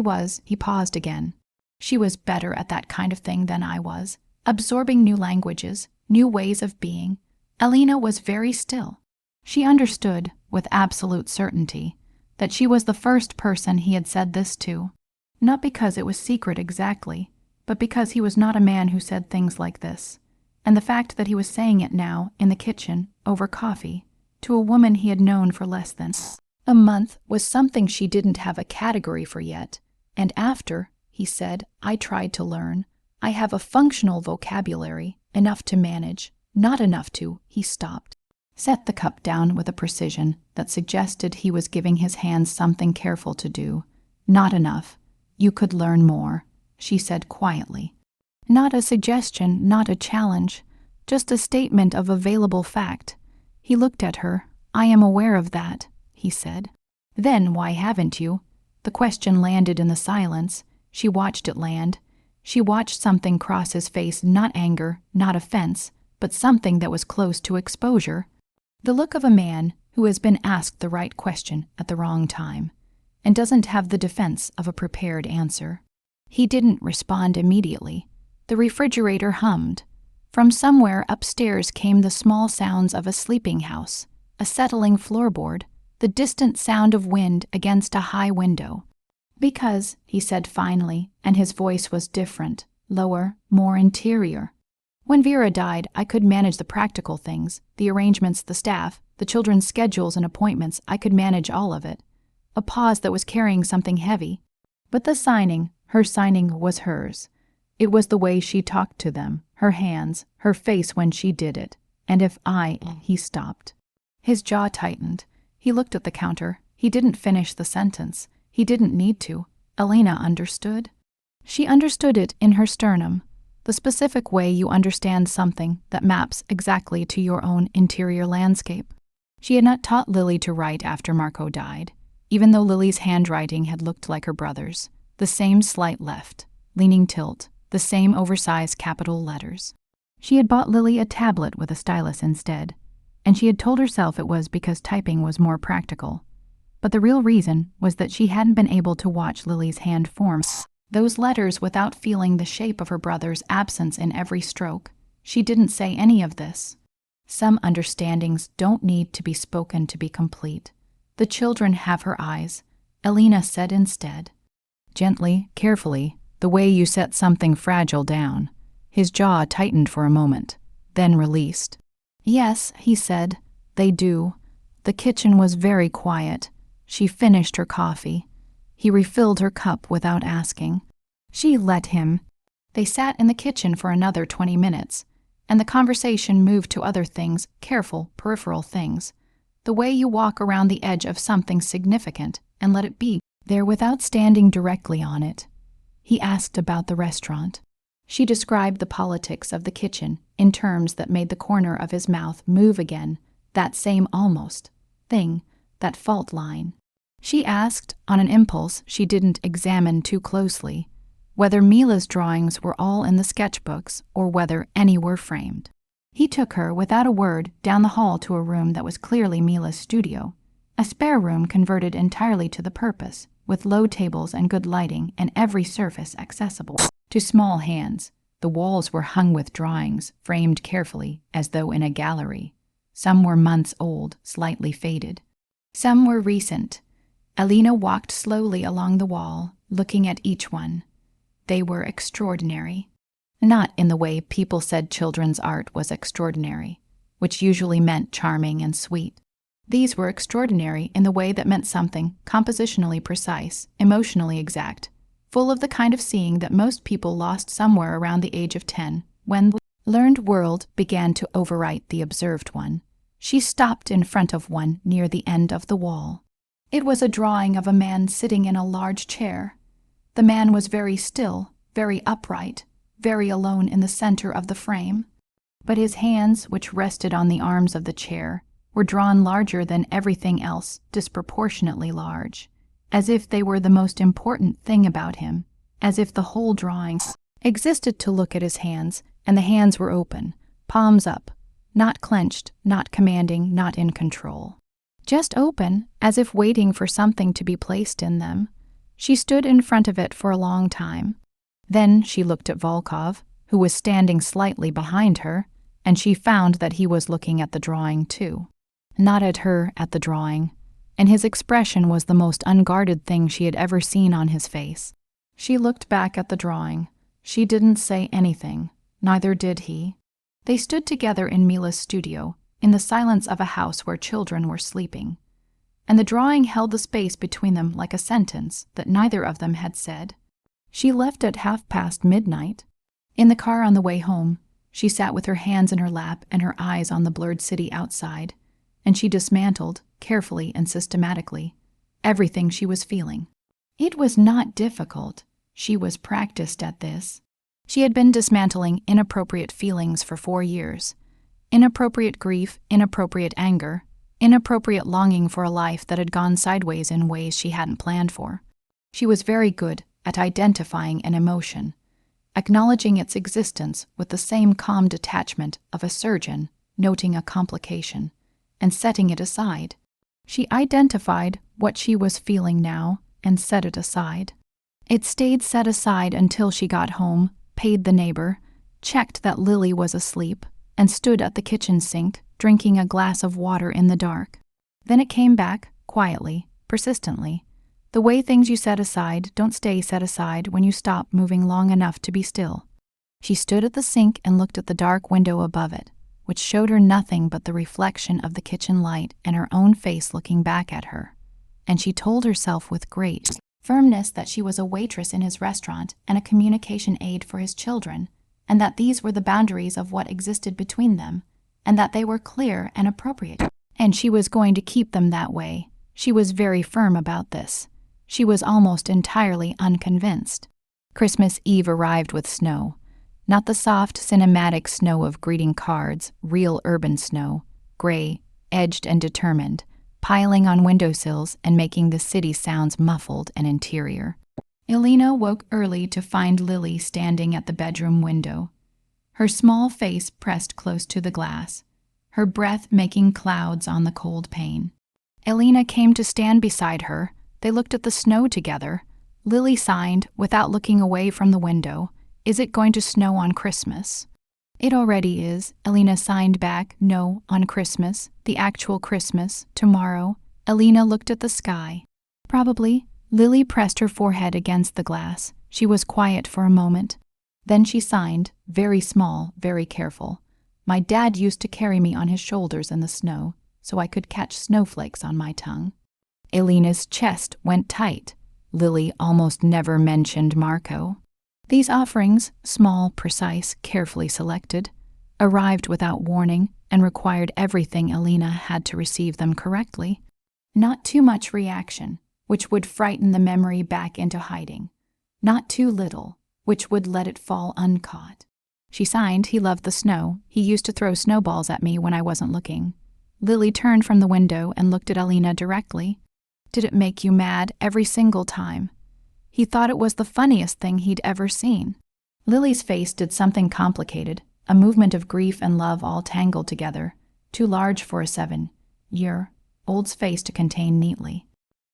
paused again. She was better at that kind of thing than I was, absorbing new languages, new ways of being. Elena was very still. She understood, with absolute certainty, that she was the first person he had said this to. Not because it was secret exactly, but because he was not a man who said things like this. And the fact that he was saying it now, in the kitchen, over coffee, to a woman he had known for less than a month was something she didn't have a category for yet. And after, he said, I tried to learn. I have a functional vocabulary, enough to manage, not enough to, he stopped. Set the cup down with a precision that suggested he was giving his hands something careful to do. Not enough. You could learn more, she said quietly. Not a suggestion, not a challenge, just a statement of available fact. He looked at her. I am aware of that, he said. Then why haven't you? The question landed in the silence. She watched it land. She watched something cross his face, not anger, not offense, but something that was close to exposure. The look of a man who has been asked the right question at the wrong time, and doesn't have the defense of a prepared answer. He didn't respond immediately. The refrigerator hummed. From somewhere upstairs came the small sounds of a sleeping house, a settling floorboard, the distant sound of wind against a high window. Because, he said finally, and his voice was different, lower, more interior. When Vera died, I could manage the practical things, the arrangements, the staff, the children's schedules and appointments. I could manage all of it. A pause that was carrying something heavy. But the signing, her signing was hers. It was the way she talked to them, her hands, her face when she did it. And if he stopped. His jaw tightened. He looked at the counter. He didn't finish the sentence. He didn't need to. Elena understood. She understood it in her sternum, the specific way you understand something that maps exactly to your own interior landscape. She had not taught Lily to write after Marco died, even though Lily's handwriting had looked like her brother's, the same slight left, leaning tilt, the same oversized capital letters. She had bought Lily a tablet with a stylus instead, and she had told herself it was because typing was more practical. But the real reason was that she hadn't been able to watch Lily's hand form those letters without feeling the shape of her brother's absence in every stroke. She didn't say any of this. Some understandings don't need to be spoken to be complete. The children have her eyes, Elena said instead. Gently, carefully, the way you set something fragile down. His jaw tightened for a moment, then released. Yes, he said, they do. The kitchen was very quiet. She finished her coffee. He refilled her cup without asking. She let him. They sat in the kitchen for another 20 minutes, and the conversation moved to other things, careful, peripheral things. The way you walk around the edge of something significant and let it be there without standing directly on it. He asked about the restaurant. She described the politics of the kitchen in terms that made the corner of his mouth move again, that same almost thing, that fault line. She asked, on an impulse she didn't examine too closely, whether Mila's drawings were all in the sketchbooks or whether any were framed. He took her, without a word, down the hall to a room that was clearly Mila's studio, a spare room converted entirely to the purpose, with low tables and good lighting and every surface accessible to small hands. The walls were hung with drawings, framed carefully, as though in a gallery. Some were months old, slightly faded. Some were recent. Elena walked slowly along the wall, looking at each one. They were extraordinary. Not in the way people said children's art was extraordinary, which usually meant charming and sweet. These were extraordinary in the way that meant something compositionally precise, emotionally exact, full of the kind of seeing that most people lost somewhere around the age of 10, when the learned world began to overwrite the observed one. She stopped in front of one near the end of the wall. It was a drawing of a man sitting in a large chair. The man was very still, very upright, very alone in the center of the frame. But his hands, which rested on the arms of the chair, were drawn larger than everything else, disproportionately large, as if they were the most important thing about him, as if the whole drawing existed to look at his hands, and the hands were open, palms up, not clenched, not commanding, not in control. Just open, as if waiting for something to be placed in them. She stood in front of it for a long time. Then she looked at Volkov, who was standing slightly behind her, and she found that he was looking at the drawing too. Not at her, at the drawing, and his expression was the most unguarded thing she had ever seen on his face. She looked back at the drawing. She didn't say anything, neither did he. They stood together in Mila's studio, in the silence of a house where children were sleeping, and the drawing held the space between them like a sentence that neither of them had said. She left at midnight. In the car on the way home, she sat with her hands in her lap and her eyes on the blurred city outside, and she dismantled, carefully and systematically, everything she was feeling. It was not difficult. She was practiced at this. She had been dismantling inappropriate feelings for 4 years. Inappropriate grief, inappropriate anger, inappropriate longing for a life that had gone sideways in ways she hadn't planned for. She was very good at identifying an emotion, acknowledging its existence with the same calm detachment of a surgeon noting a complication, and setting it aside. She identified what she was feeling now and set it aside. It stayed set aside until she got home, paid the neighbor, checked that Lily was asleep, and stood at the kitchen sink, drinking a glass of water in the dark. Then it came back, quietly, persistently. The way things you set aside don't stay set aside when you stop moving long enough to be still. She stood at the sink and looked at the dark window above it, which showed her nothing but the reflection of the kitchen light and her own face looking back at her. And she told herself with great firmness that she was a waitress in his restaurant and a communication aid for his children, and that these were the boundaries of what existed between them, and that they were clear and appropriate. And she was going to keep them that way. She was very firm about this. She was almost entirely unconvinced. Christmas Eve arrived with snow. Not the soft, cinematic snow of greeting cards, real urban snow, gray, edged and determined, piling on windowsills and making the city sounds muffled and interior. Elena woke early to find Lily standing at the bedroom window, her small face pressed close to the glass, her breath making clouds on the cold pane. Elena came to stand beside her. They looked at the snow together. Lily signed, without looking away from the window, "Is it going to snow on Christmas?" "It already is," Elena signed back. "No, on Christmas, the actual Christmas, tomorrow." Elena looked at the sky. "Probably." Lily pressed her forehead against the glass. She was quiet for a moment. Then she signed, very small, very careful. "My dad used to carry me on his shoulders in the snow, so I could catch snowflakes on my tongue." Elena's chest went tight. Lily almost never mentioned Marco. These offerings, small, precise, carefully selected, arrived without warning and required everything Elena had to receive them correctly. Not too much reaction, which would frighten the memory back into hiding. Not too little, which would let it fall uncaught. She signed, "He loved the snow. He used to throw snowballs at me when I wasn't looking." Lily turned from the window and looked at Elena directly. "Did it make you mad every single time?" He thought it was the funniest thing he'd ever seen. Lily's face did something complicated, a movement of grief and love all tangled together, too large for a 7-year-old's face to contain neatly.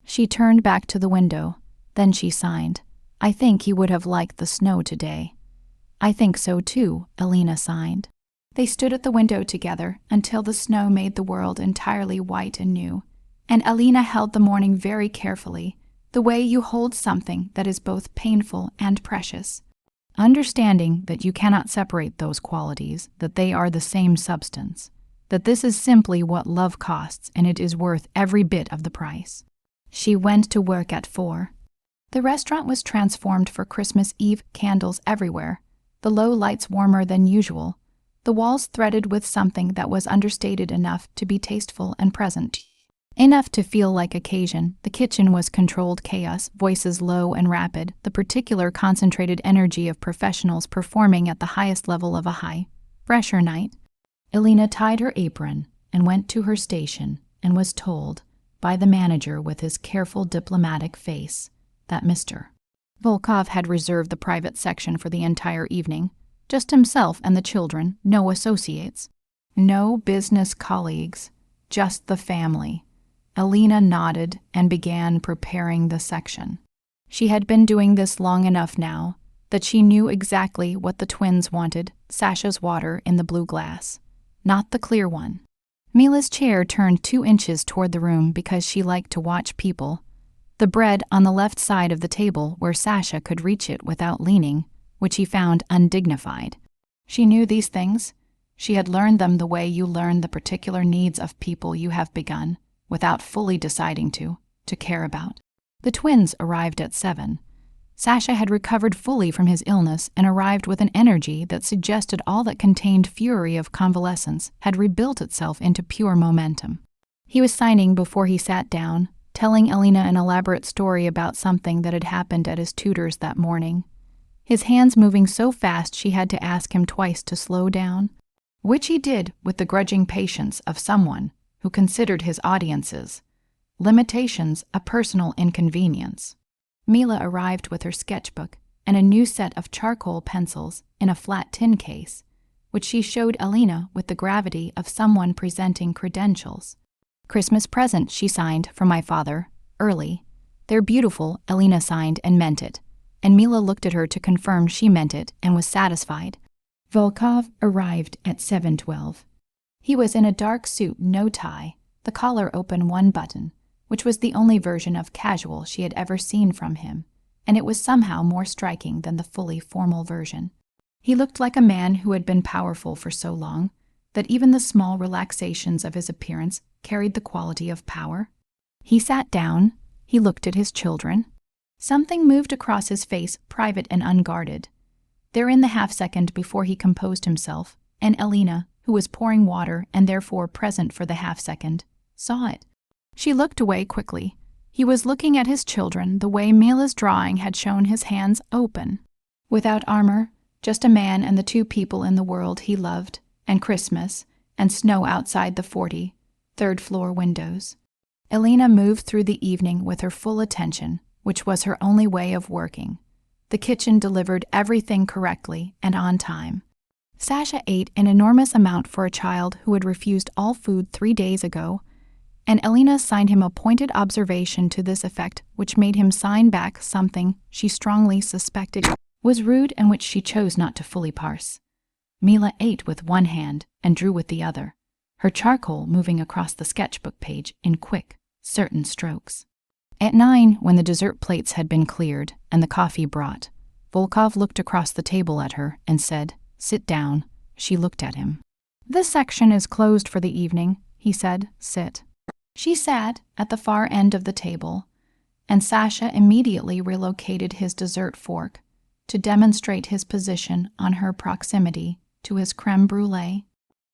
She turned back to the window. Then she signed, "I think he would have liked the snow today." "I think so too," Elena signed. They stood at the window together until the snow made the world entirely white and new, and Elena held the morning very carefully, the way you hold something that is both painful and precious, understanding that you cannot separate those qualities, that they are the same substance, that this is simply what love costs and it is worth every bit of the price. She went to work at 4. The restaurant was transformed for Christmas Eve, candles everywhere, the low lights warmer than usual, the walls threaded with something that was understated enough to be tasteful and present. Enough to feel like occasion. The kitchen was controlled chaos, voices low and rapid, the particular concentrated energy of professionals performing at the highest level of a high-pressure night. Elena tied her apron and went to her station and was told, by the manager with his careful diplomatic face, that Mr. Volkov had reserved the private section for the entire evening. Just himself and the children, no associates. No business colleagues, just the family. Elena nodded and began preparing the section. She had been doing this long enough now that she knew exactly what the twins wanted, Sasha's water in the blue glass, not the clear one. Mila's chair turned 2 inches toward the room because she liked to watch people. The bread on the left side of the table where Sasha could reach it without leaning, which he found undignified. She knew these things. She had learned them the way you learn the particular needs of people you have begun, without fully deciding to care about. The twins arrived at 7. Sasha had recovered fully from his illness and arrived with an energy that suggested all that contained fury of convalescence had rebuilt itself into pure momentum. He was signing before he sat down, telling Elena an elaborate story about something that had happened at his tutor's that morning. His hands moving so fast she had to ask him twice to slow down, which he did with the grudging patience of someone who considered his audience's limitations a personal inconvenience. Mila arrived with her sketchbook and a new set of charcoal pencils in a flat tin case, which she showed Elena with the gravity of someone presenting credentials. "Christmas present," she signed, "for my father, early." "They're beautiful," Elena signed and meant it, and Mila looked at her to confirm she meant it and was satisfied. Volkov arrived at 7:12. He was in a dark suit, no tie, the collar open 1 button, which was the only version of casual she had ever seen from him, and it was somehow more striking than the fully formal version. He looked like a man who had been powerful for so long that even the small relaxations of his appearance carried the quality of power. He sat down. He looked at his children. Something moved across his face, private and unguarded. There in the half-second before he composed himself, and Elena, who was pouring water and therefore present for the half-second, saw it. She looked away quickly. He was looking at his children the way Mila's drawing had shown his hands open. Without armor, just a man and the two people in the world he loved, and Christmas, and snow outside the 43rd-floor windows. Elena moved through the evening with her full attention, which was her only way of working. The kitchen delivered everything correctly and on time. Sasha ate an enormous amount for a child who had refused all food 3 days ago, and Elena signed him a pointed observation to this effect, which made him sign back something she strongly suspected was rude and which she chose not to fully parse. Mila ate with one hand and drew with the other, her charcoal moving across the sketchbook page in quick, certain strokes. At 9, when the dessert plates had been cleared and the coffee brought, Volkov looked across the table at her and said, "Sit down." She looked at him. "This section is closed for the evening," he said. "Sit." She sat at the far end of the table, and Sasha immediately relocated his dessert fork to demonstrate his position on her proximity to his crème brûlée.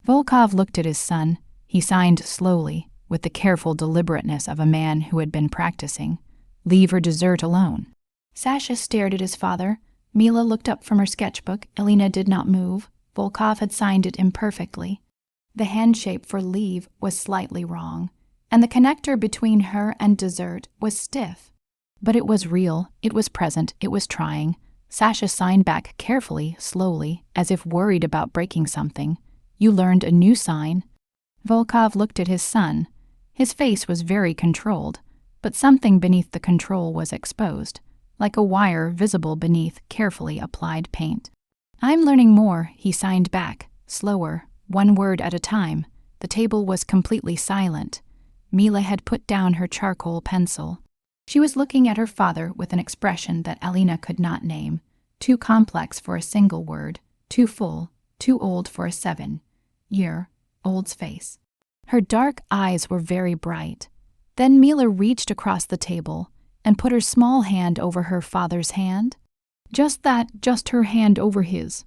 Volkov looked at his son. He signed slowly, with the careful deliberateness of a man who had been practicing. "Leave her dessert alone." Sasha stared at his father. Mila looked up from her sketchbook. Elena did not move. Volkov had signed it imperfectly. The hand shape for leave was slightly wrong, and the connector between her and dessert was stiff. But it was real, it was present, it was trying. Sasha signed back carefully, slowly, as if worried about breaking something. "You learned a new sign." Volkov looked at his son. His face was very controlled, but something beneath the control was exposed, like a wire visible beneath carefully applied paint. "I'm learning more," he signed back, slower, one word at a time. The table was completely silent. Mila had put down her charcoal pencil. She was looking at her father with an expression that Elena could not name, too complex for a single word, too full, too old for a 7-year-old's face. Her dark eyes were very bright. Then Mila reached across the table and put her small hand over her father's hand. Just that, just her hand over his.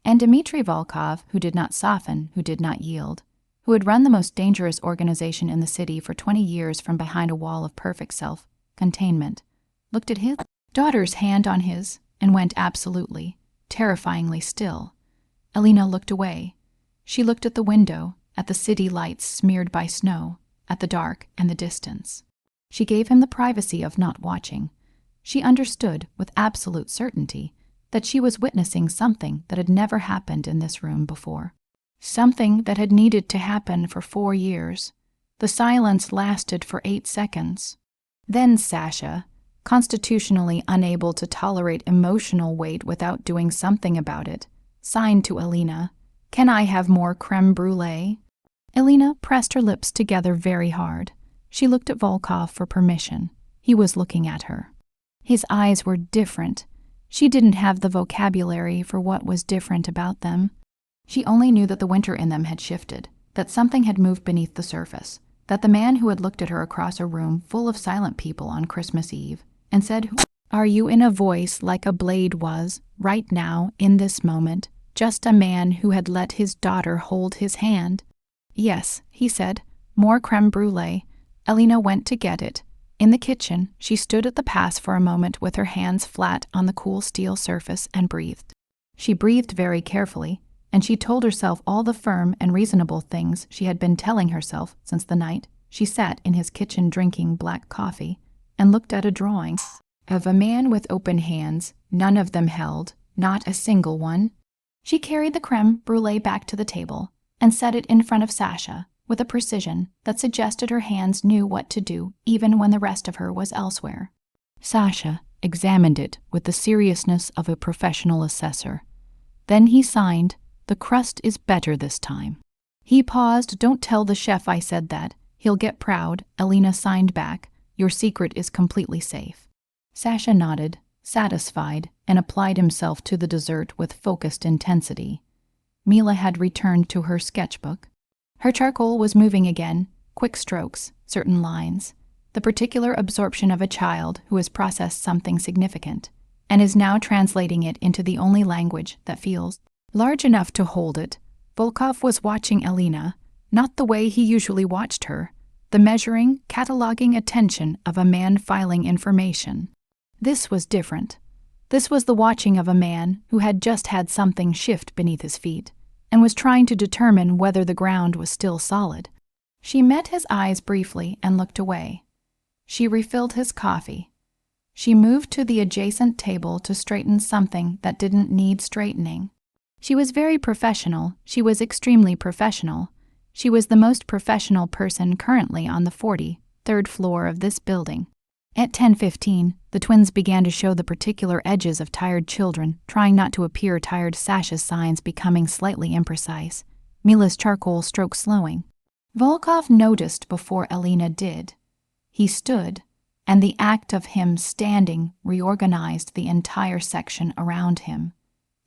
And Dmitry Volkov, who did not soften, who did not yield, who had run the most dangerous organization in the city for 20 years from behind a wall of perfect self-containment, looked at his daughter's hand on his and went absolutely, terrifyingly still. Elena looked away. She looked at the window, at the city lights smeared by snow, at the dark and the distance. She gave him the privacy of not watching. She understood with absolute certainty that she was witnessing something that had never happened in this room before. Something that had needed to happen for 4 years. The silence lasted for 8 seconds. Then Sasha, constitutionally unable to tolerate emotional weight without doing something about it, signed to Elena, "Can I have more crème brûlée?" Elena pressed her lips together very hard. She looked at Volkov for permission. He was looking at her. His eyes were different. She didn't have the vocabulary for what was different about them. She only knew that the winter in them had shifted, that something had moved beneath the surface, that the man who had looked at her across a room full of silent people on Christmas Eve and said, "Who are you?" in a voice like a blade was, right now, in this moment, just a man who had let his daughter hold his hand. "Yes," he said, "more crème brûlée." Elena went to get it. In the kitchen, she stood at the pass for a moment with her hands flat on the cool steel surface and breathed. She breathed very carefully, and she told herself all the firm and reasonable things she had been telling herself since the night she sat in his kitchen drinking black coffee and looked at a drawing of a man with open hands, none of them held, not a single one. She carried the crème brûlée back to the table and set it in front of Sasha with a precision that suggested her hands knew what to do even when the rest of her was elsewhere. Sasha examined it with the seriousness of a professional assessor. Then he signed, "The crust is better this time." He paused. "Don't tell the chef I said that. He'll get proud." Elena signed back, "Your secret is completely safe." Sasha nodded, satisfied, and applied himself to the dessert with focused intensity. Mila had returned to her sketchbook. Her charcoal was moving again, quick strokes, certain lines, the particular absorption of a child who has processed something significant and is now translating it into the only language that feels large enough to hold it. Volkov was watching Alina, not the way he usually watched her, the measuring, cataloging attention of a man filing information. This was different. This was the watching of a man who had just had something shift beneath his feet and was trying to determine whether the ground was still solid. She met his eyes briefly and looked away. She refilled his coffee. She moved to the adjacent table to straighten something that didn't need straightening. She was very professional. She was extremely professional. She was the most professional person currently on the 43rd floor of this building. At 10:15, the twins began to show the particular edges of tired children, trying not to appear tired. Sasha's signs becoming slightly imprecise. Mila's charcoal stroke slowing. Volkov noticed before Alina did. He stood, and the act of him standing reorganized the entire section around him.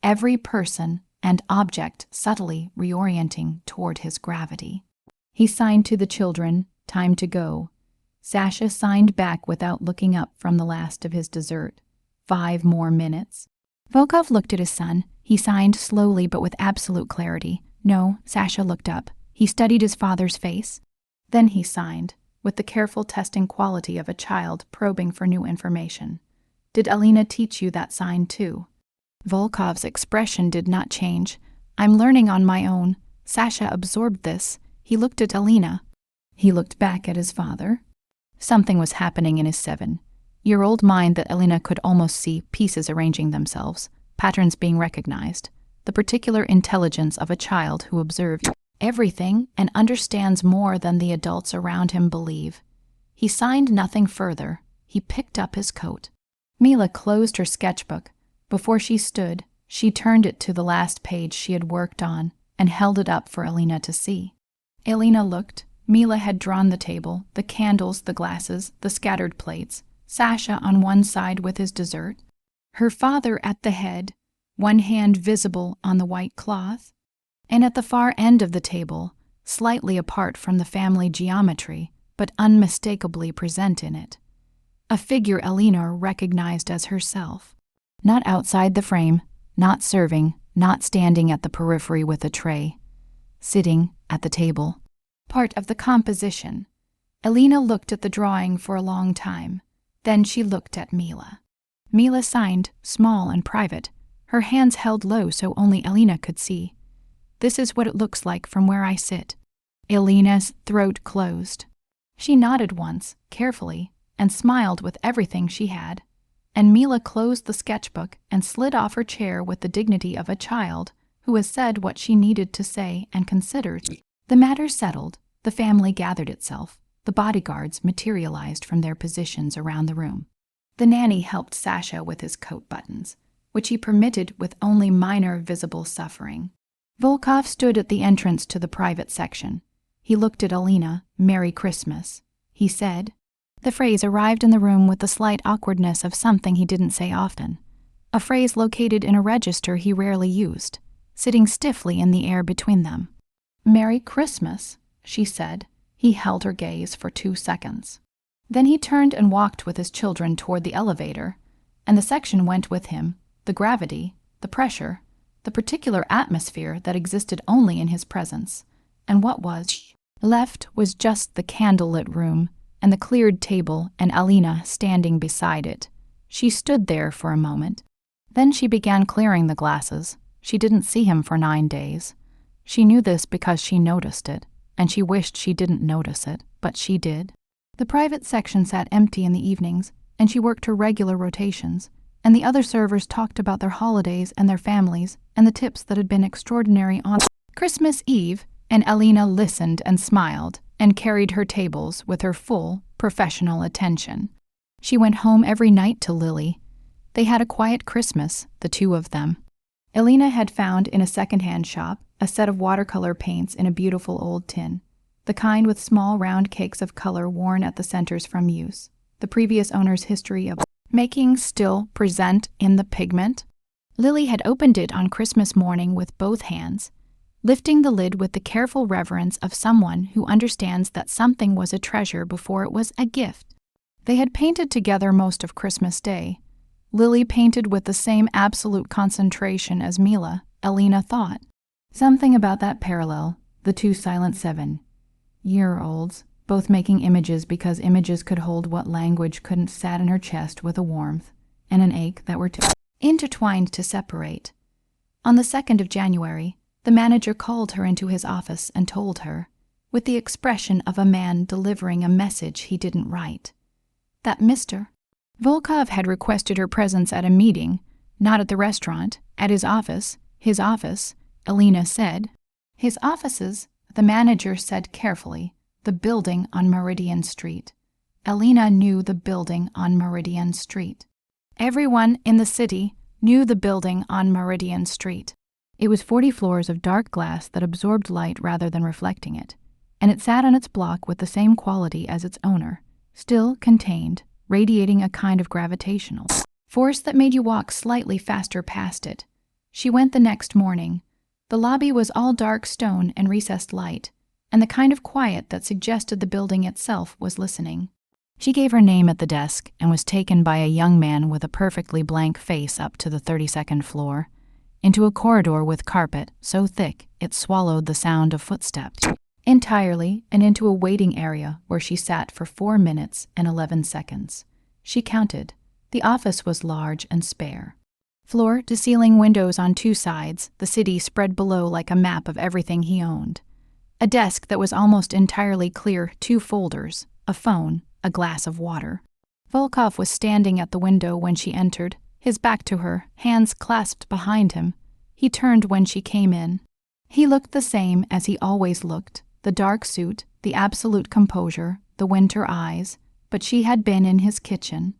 Every person and object subtly reorienting toward his gravity. He signed to the children, "Time to go." Sasha signed back without looking up from the last of his dessert. 5 more minutes. Volkov looked at his son. He signed slowly but with absolute clarity. No, Sasha looked up. He studied his father's face. Then he signed, with the careful testing quality of a child probing for new information. "Did Alina teach you that sign too?" Volkov's expression did not change. "I'm learning on my own." Sasha absorbed this. He looked at Alina. He looked back at his father. Something was happening in his 7-year-old mind that Alina could almost see, pieces arranging themselves, patterns being recognized, the particular intelligence of a child who observes everything and understands more than the adults around him believe. He signed nothing further. He picked up his coat. Mila closed her sketchbook. Before she stood, she turned it to the last page she had worked on and held it up for Alina to see. Alina looked. Mila had drawn the table, the candles, the glasses, the scattered plates, Sasha on one side with his dessert, her father at the head, one hand visible on the white cloth, and at the far end of the table, slightly apart from the family geometry, but unmistakably present in it, a figure Alina recognized as herself. Not outside the frame, not serving, not standing at the periphery with a tray, sitting at the table. Part of the composition. Alina looked at the drawing for a long time. Then she looked at Mila. Mila signed, small and private, her hands held low so only Alina could see. "This is what it looks like from where I sit." Alina's throat closed. She nodded once, carefully, and smiled with everything she had. And Mila closed the sketchbook and slid off her chair with the dignity of a child who has said what she needed to say and considered. The matter settled, the family gathered itself. The bodyguards materialized from their positions around the room. The nanny helped Sasha with his coat buttons, which he permitted with only minor visible suffering. Volkov stood at the entrance to the private section. He looked at Alina. "Merry Christmas," he said. The phrase arrived in the room with the slight awkwardness of something he didn't say often, a phrase located in a register he rarely used, sitting stiffly in the air between them. "Merry Christmas," she said. He held her gaze for 2 seconds. Then he turned and walked with his children toward the elevator, and the section went with him, the gravity, the pressure, the particular atmosphere that existed only in his presence, and what was left was just the candlelit room and the cleared table and Alina standing beside it. She stood there for a moment. Then she began clearing the glasses. She didn't see him for 9 days. She knew this because she noticed it, and she wished she didn't notice it, but she did. The private section sat empty in the evenings, and she worked her regular rotations, and the other servers talked about their holidays and their families and the tips that had been extraordinary on Christmas Eve, and Alina listened and smiled and carried her tables with her full, professional attention. She went home every night to Lily. They had a quiet Christmas, the two of them. Alina had found in a second-hand shop a set of watercolor paints in a beautiful old tin, the kind with small round cakes of color worn at the centers from use, the previous owner's history of making still present in the pigment. Lily had opened it on Christmas morning with both hands, lifting the lid with the careful reverence of someone who understands that something was a treasure before it was a gift. They had painted together most of Christmas Day. Lily painted with the same absolute concentration as Mila, Alina thought. Something about that parallel, the two silent 7-year-olds, both making images because images could hold what language couldn't, sat in her chest with a warmth and an ache that were too intertwined to separate. On the 2nd of January, the manager called her into his office and told her, with the expression of a man delivering a message he didn't write, that Mr. Volkov had requested her presence at a meeting, not at the restaurant, at his office, Alina said. His offices, the manager said carefully, the building on Meridian Street. Alina knew the building on Meridian Street. Everyone in the city knew the building on Meridian Street. It was 40 floors of dark glass that absorbed light rather than reflecting it, and it sat on its block with the same quality as its owner, still contained, radiating a kind of gravitational force that made you walk slightly faster past it. She went the next morning. The lobby was all dark stone and recessed light, and the kind of quiet that suggested the building itself was listening. She gave her name at the desk and was taken by a young man with a perfectly blank face up to the 32nd floor, into a corridor with carpet so thick it swallowed the sound of footsteps entirely, and into a waiting area where she sat for 4 minutes and 11 seconds. She counted. The office was large and spare. Floor-to-ceiling windows on 2 sides, the city spread below like a map of everything he owned. A desk that was almost entirely clear, 2 folders, a phone, a glass of water. Volkov was standing at the window when she entered, his back to her, hands clasped behind him. He turned when she came in. He looked the same as he always looked, the dark suit, the absolute composure, the winter eyes, but she had been in his kitchen.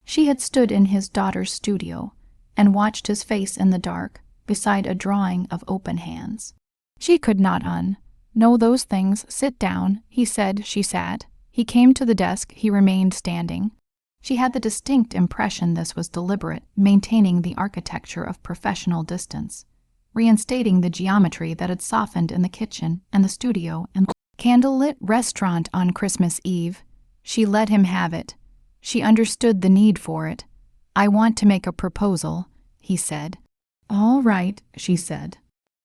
She had stood in his daughter's studio and watched his face in the dark, beside a drawing of open hands. She could not know those things. Sit down, he said. She sat. He came to the desk. He remained standing. She had the distinct impression this was deliberate, maintaining the architecture of professional distance, reinstating the geometry that had softened in the kitchen and the studio and candlelit restaurant on Christmas Eve. She let him have it. She understood the need for it. I want to make a proposal, he said. All right, she said.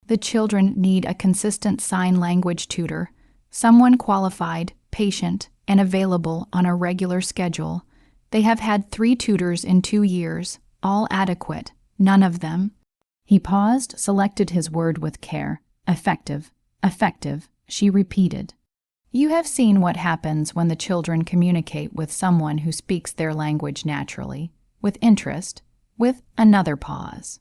The children need a consistent sign language tutor, someone qualified, patient, and available on a regular schedule. They have had 3 tutors in 2 years, all adequate, none of them. He paused, selected his word with care. Effective, she repeated. You have seen what happens when the children communicate with someone who speaks their language naturally, with interest, with another pause.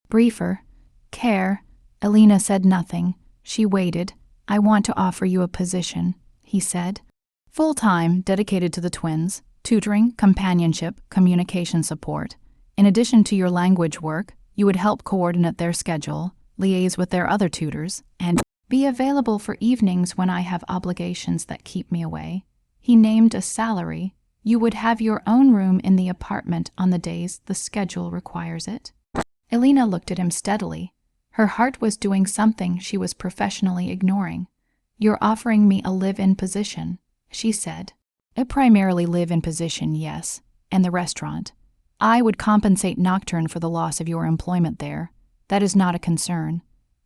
Briefer. Care. Alina said nothing. She waited. I want to offer you a position, he said. Full-time, dedicated to the twins, tutoring, companionship, communication support. In addition to your language work, you would help coordinate their schedule, liaise with their other tutors, and be available for evenings when I have obligations that keep me away. He named a salary. You would have your own room in the apartment on the days the schedule requires it. Alina looked at him steadily. Her heart was doing something she was professionally ignoring. You're offering me a live-in position, she said. A primarily live-in position, yes, and the restaurant. I would compensate Nocturne for the loss of your employment there. That is not a concern.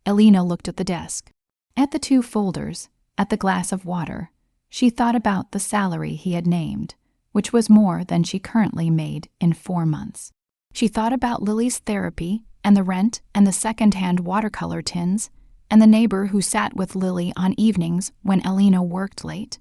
Alina looked at the desk, at the 2 folders, at the glass of water. She thought about the salary he had named, which was more than she currently made in 4 months. She thought about Lily's therapy and the rent and the second-hand watercolor tins and the neighbor who sat with Lily on evenings when Alina worked late.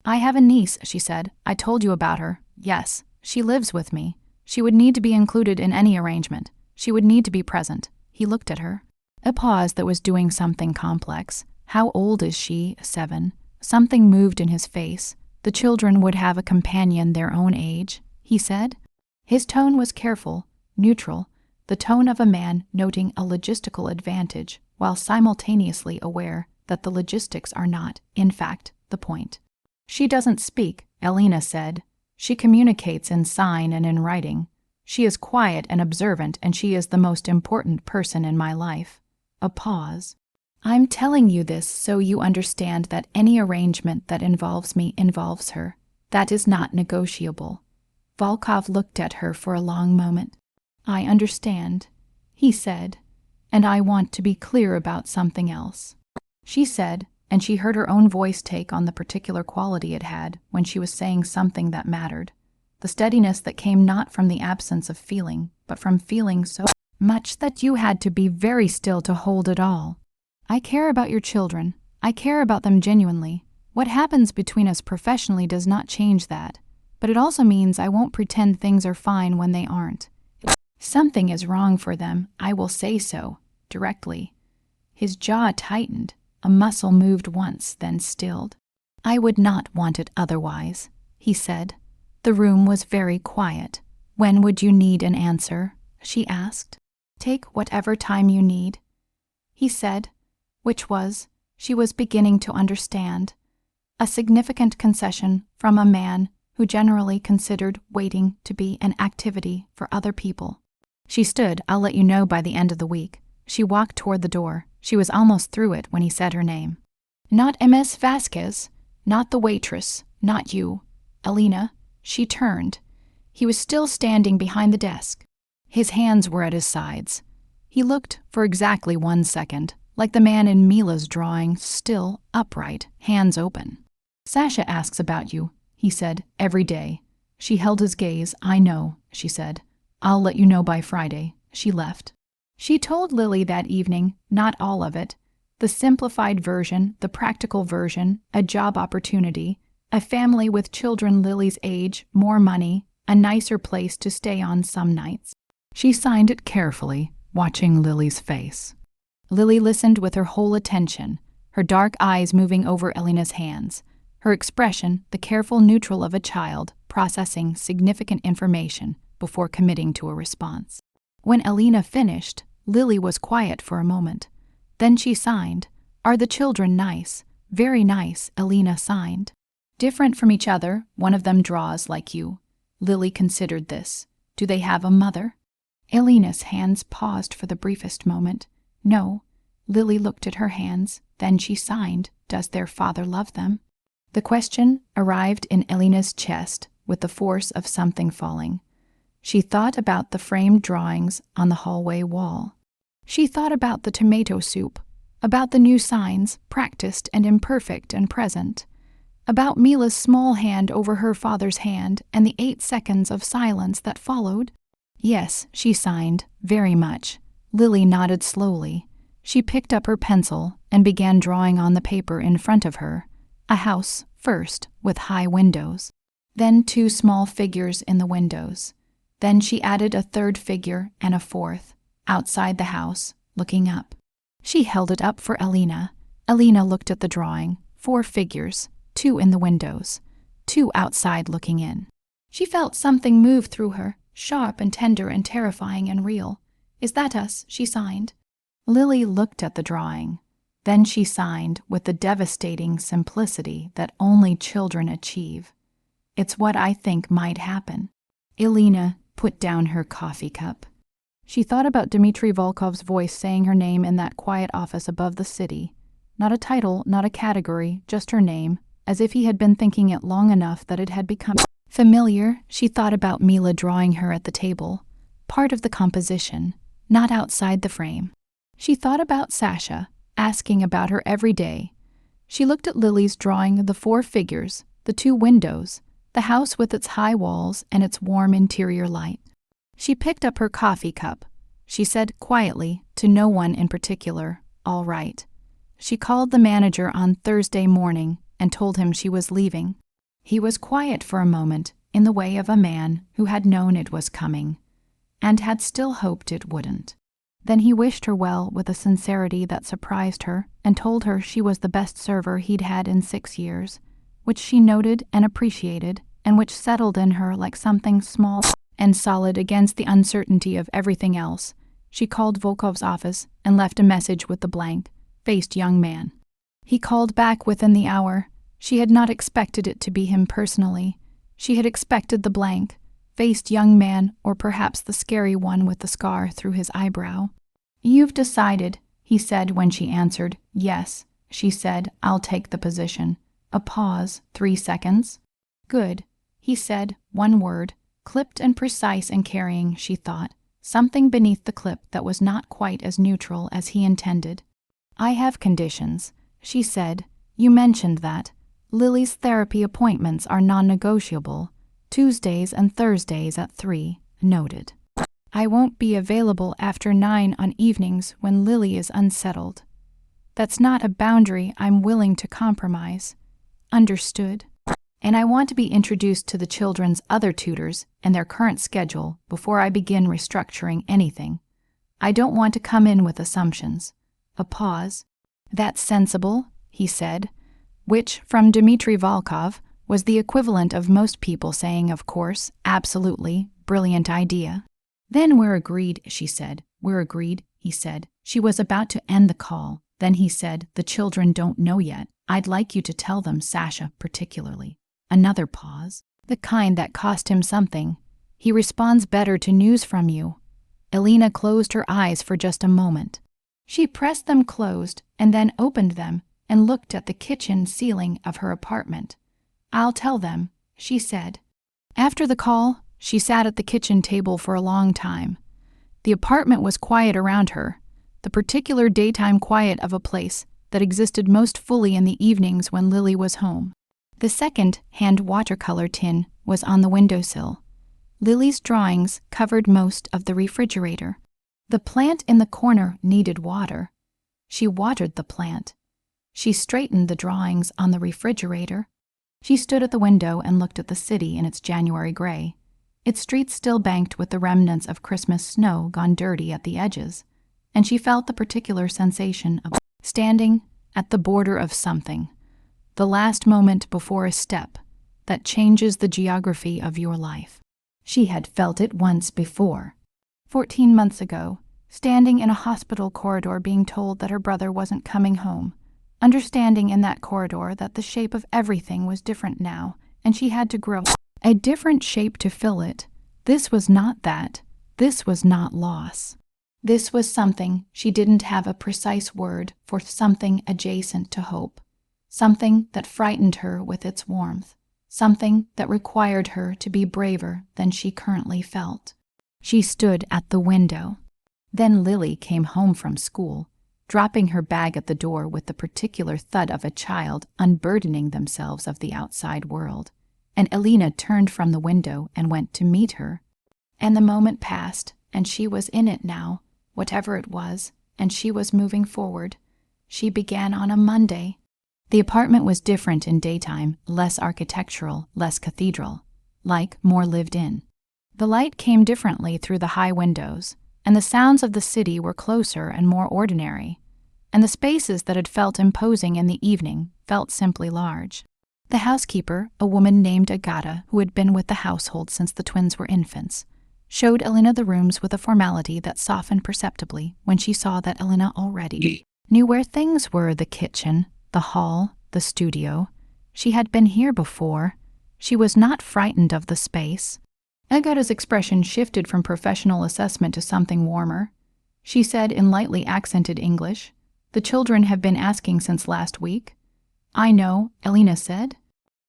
I have a niece, she said. I told you about her. Yes, she lives with me. She would need to be included in any arrangement. She would need to be present. He looked at her. A pause that was doing something complex. How old is she? 7. Something moved in his face. The children would have a companion their own age, he said. His tone was careful, neutral, the tone of a man noting a logistical advantage while simultaneously aware that the logistics are not, in fact, the point. She doesn't speak, Alina said. She communicates in sign and in writing. She is quiet and observant, and she is the most important person in my life. A pause. I'm telling you this so you understand that any arrangement that involves me involves her. That is not negotiable. Volkov looked at her for a long moment. I understand, he said. and I want to be clear about something else," she said, and she heard her own voice take on the particular quality it had when she was saying something that mattered. The steadiness that came not from the absence of feeling, but from feeling so much that you had to be very still to hold it all. "I care about your children. I care about them genuinely. What happens between us professionally does not change that. But it also means I won't pretend things are fine when they aren't. Something is wrong for them, I will say so, directly." His jaw tightened. A muscle moved once, then stilled. "I would not want it otherwise," he said. The room was very quiet. "When would you need an answer?" she asked. "Take whatever time you need," he said, which was, she was beginning to understand, a significant concession from a man who generally considered waiting to be an activity for other people. She stood. "I'll let you know by the end of the week." She walked toward the door. She was almost through it when he said her name. "Not Ms. Vasquez, not the waitress, not you. Elena." She turned. He was still standing behind the desk. His hands were at his sides. He looked, for exactly 1 second, like the man in Mila's drawing, still, upright, hands open. "Sasha asks about you," he said, "every day." She held his gaze. "I know," she said. "I'll let you know by Friday." She left. She told Lily that evening, not all of it, the simplified version, the practical version, a job opportunity, a family with children Lily's age, more money, a nicer place to stay on some nights. She signed it carefully, watching Lily's face. Lily listened with her whole attention, her dark eyes moving over Elena's hands, her expression the careful neutral of a child processing significant information before committing to a response. When Elena finished, Lily was quiet for a moment. Then she signed. "Are the children nice?" "Very nice," Elena signed. "Different from each other, one of them draws like you." Lily considered this. "Do they have a mother?" Elena's hands paused for the briefest moment. "No." Lily looked at her hands, then she signed. "Does their father love them?" The question arrived in Elena's chest with the force of something falling. She thought about the framed drawings on the hallway wall. She thought about the tomato soup, about the new signs, practiced and imperfect and present, about Mila's small hand over her father's hand and the 8 seconds of silence that followed. "Yes," she signed, "very much." Lily nodded slowly. She picked up her pencil and began drawing on the paper in front of her. A house, first, with high windows. Then 2 small figures in the windows. Then she added a 3rd figure and a 4th, outside the house, looking up. She held it up for Elena. Elena looked at the drawing. 4 figures, 2 in the windows, 2 outside looking in. She felt something move through her, sharp and tender and terrifying and real. "Is that us?" she signed. Lily looked at the drawing. Then she signed with the devastating simplicity that only children achieve. "It's what I think might happen." Elena put down her coffee cup. She thought about Dmitry Volkov's voice saying her name in that quiet office above the city. Not a title, not a category, just her name, as if he had been thinking it long enough that it had become familiar. She thought about Mila drawing her at the table, part of the composition, not outside the frame. She thought about Sasha, asking about her every day. She looked at Lily's drawing the 4 figures, the 2 windows, the house with its high walls and its warm interior light. She picked up her coffee cup. She said quietly, to no one in particular, "All right." She called the manager on Thursday morning and told him she was leaving. He was quiet for a moment, in the way of a man who had known it was coming, and had still hoped it wouldn't. Then he wished her well with a sincerity that surprised her and told her she was the best server he'd had in 6 years, which she noted and appreciated, and which settled in her like something small and solid against the uncertainty of everything else. She called Volkov's office and left a message with the blank-faced young man. He called back within the hour. She had not expected it to be him personally. She had expected the blank-faced young man, or perhaps the scary one with the scar through his eyebrow. "You've decided," he said when she answered. "Yes," she said, "I'll take the position." A pause, 3 seconds. "Good," he said, 1 word, clipped and precise and carrying, she thought. something beneath the clip that was not quite as neutral as he intended. "I have conditions," she said. "You mentioned that. Lily's therapy appointments are non-negotiable. Tuesdays and Thursdays at 3, noted. I won't be available after 9 on evenings when Lily is unsettled. That's not a boundary I'm willing to compromise. Understood? And I want to be introduced to the children's other tutors and their current schedule before I begin restructuring anything. I don't want to come in with assumptions." A pause. "That's sensible," he said, which, from Dmitry Volkov, was the equivalent of most people saying, "Of course, absolutely, brilliant idea." "Then we're agreed," she said. "We're agreed," he said. She was about to end the call. Then he said, "The children don't know yet. I'd like you to tell them, Sasha particularly." Another pause. The kind that cost him something. "He responds better to news from you." Elena closed her eyes for just a moment. She pressed them closed and then opened them and looked at the kitchen ceiling of her apartment. "I'll tell them," she said. After the call, she sat at the kitchen table for a long time. The apartment was quiet around her, the particular daytime quiet of a place that existed most fully in the evenings when Lily was home. The second-hand watercolor tin was on the windowsill. Lily's drawings covered most of the refrigerator. The plant in the corner needed water. She watered the plant. She straightened the drawings on the refrigerator. She stood at the window and looked at the city in its January gray, its streets still banked with the remnants of Christmas snow gone dirty at the edges, and she felt the particular sensation of standing at the border of something, the last moment before a step that changes the geography of your life. She had felt it once before, 14 months ago, standing in a hospital corridor being told that her brother wasn't coming home, understanding in that corridor that the shape of everything was different now, and she had to grow a different shape to fill it. This was not that. This was not loss. This was something she didn't have a precise word for, something adjacent to hope, something that frightened her with its warmth, something that required her to be braver than she currently felt. She stood at the window. Then Lily came home from school, dropping her bag at the door with the particular thud of a child unburdening themselves of the outside world, and Elena turned from the window and went to meet her. And the moment passed, and she was in it now, whatever it was, and she was moving forward. She began on a Monday. The apartment was different in daytime, less architectural, less cathedral, like more lived in. The light came differently through the high windows, and the sounds of the city were closer and more ordinary, and the spaces that had felt imposing in the evening felt simply large. The housekeeper, a woman named Agata, who had been with the household since the twins were infants, showed Elena the rooms with a formality that softened perceptibly when she saw that Elena already knew where things were: the kitchen, the hall, the studio. She had been here before. She was not frightened of the space. Agata's expression shifted from professional assessment to something warmer. She said in lightly accented English, "The children have been asking since last week." "I know," Elena said.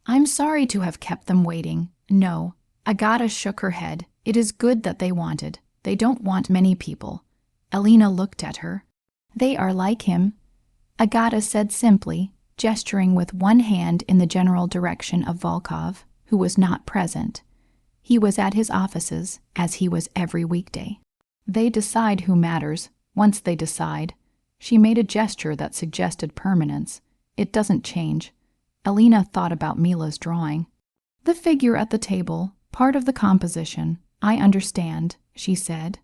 "I'm sorry to have kept them waiting." "No." Agata shook her head. "It is good that they wanted. They don't want many people." Elena looked at her. "They are like him," Agata said simply, gesturing with one hand in the general direction of Volkov, who was not present. He was at his offices, as he was every weekday. "They decide who matters. Once they decide." She made a gesture that suggested permanence. "It doesn't change." Elena thought about Mila's drawing. "The figure at the table, part of the composition. I understand," she said.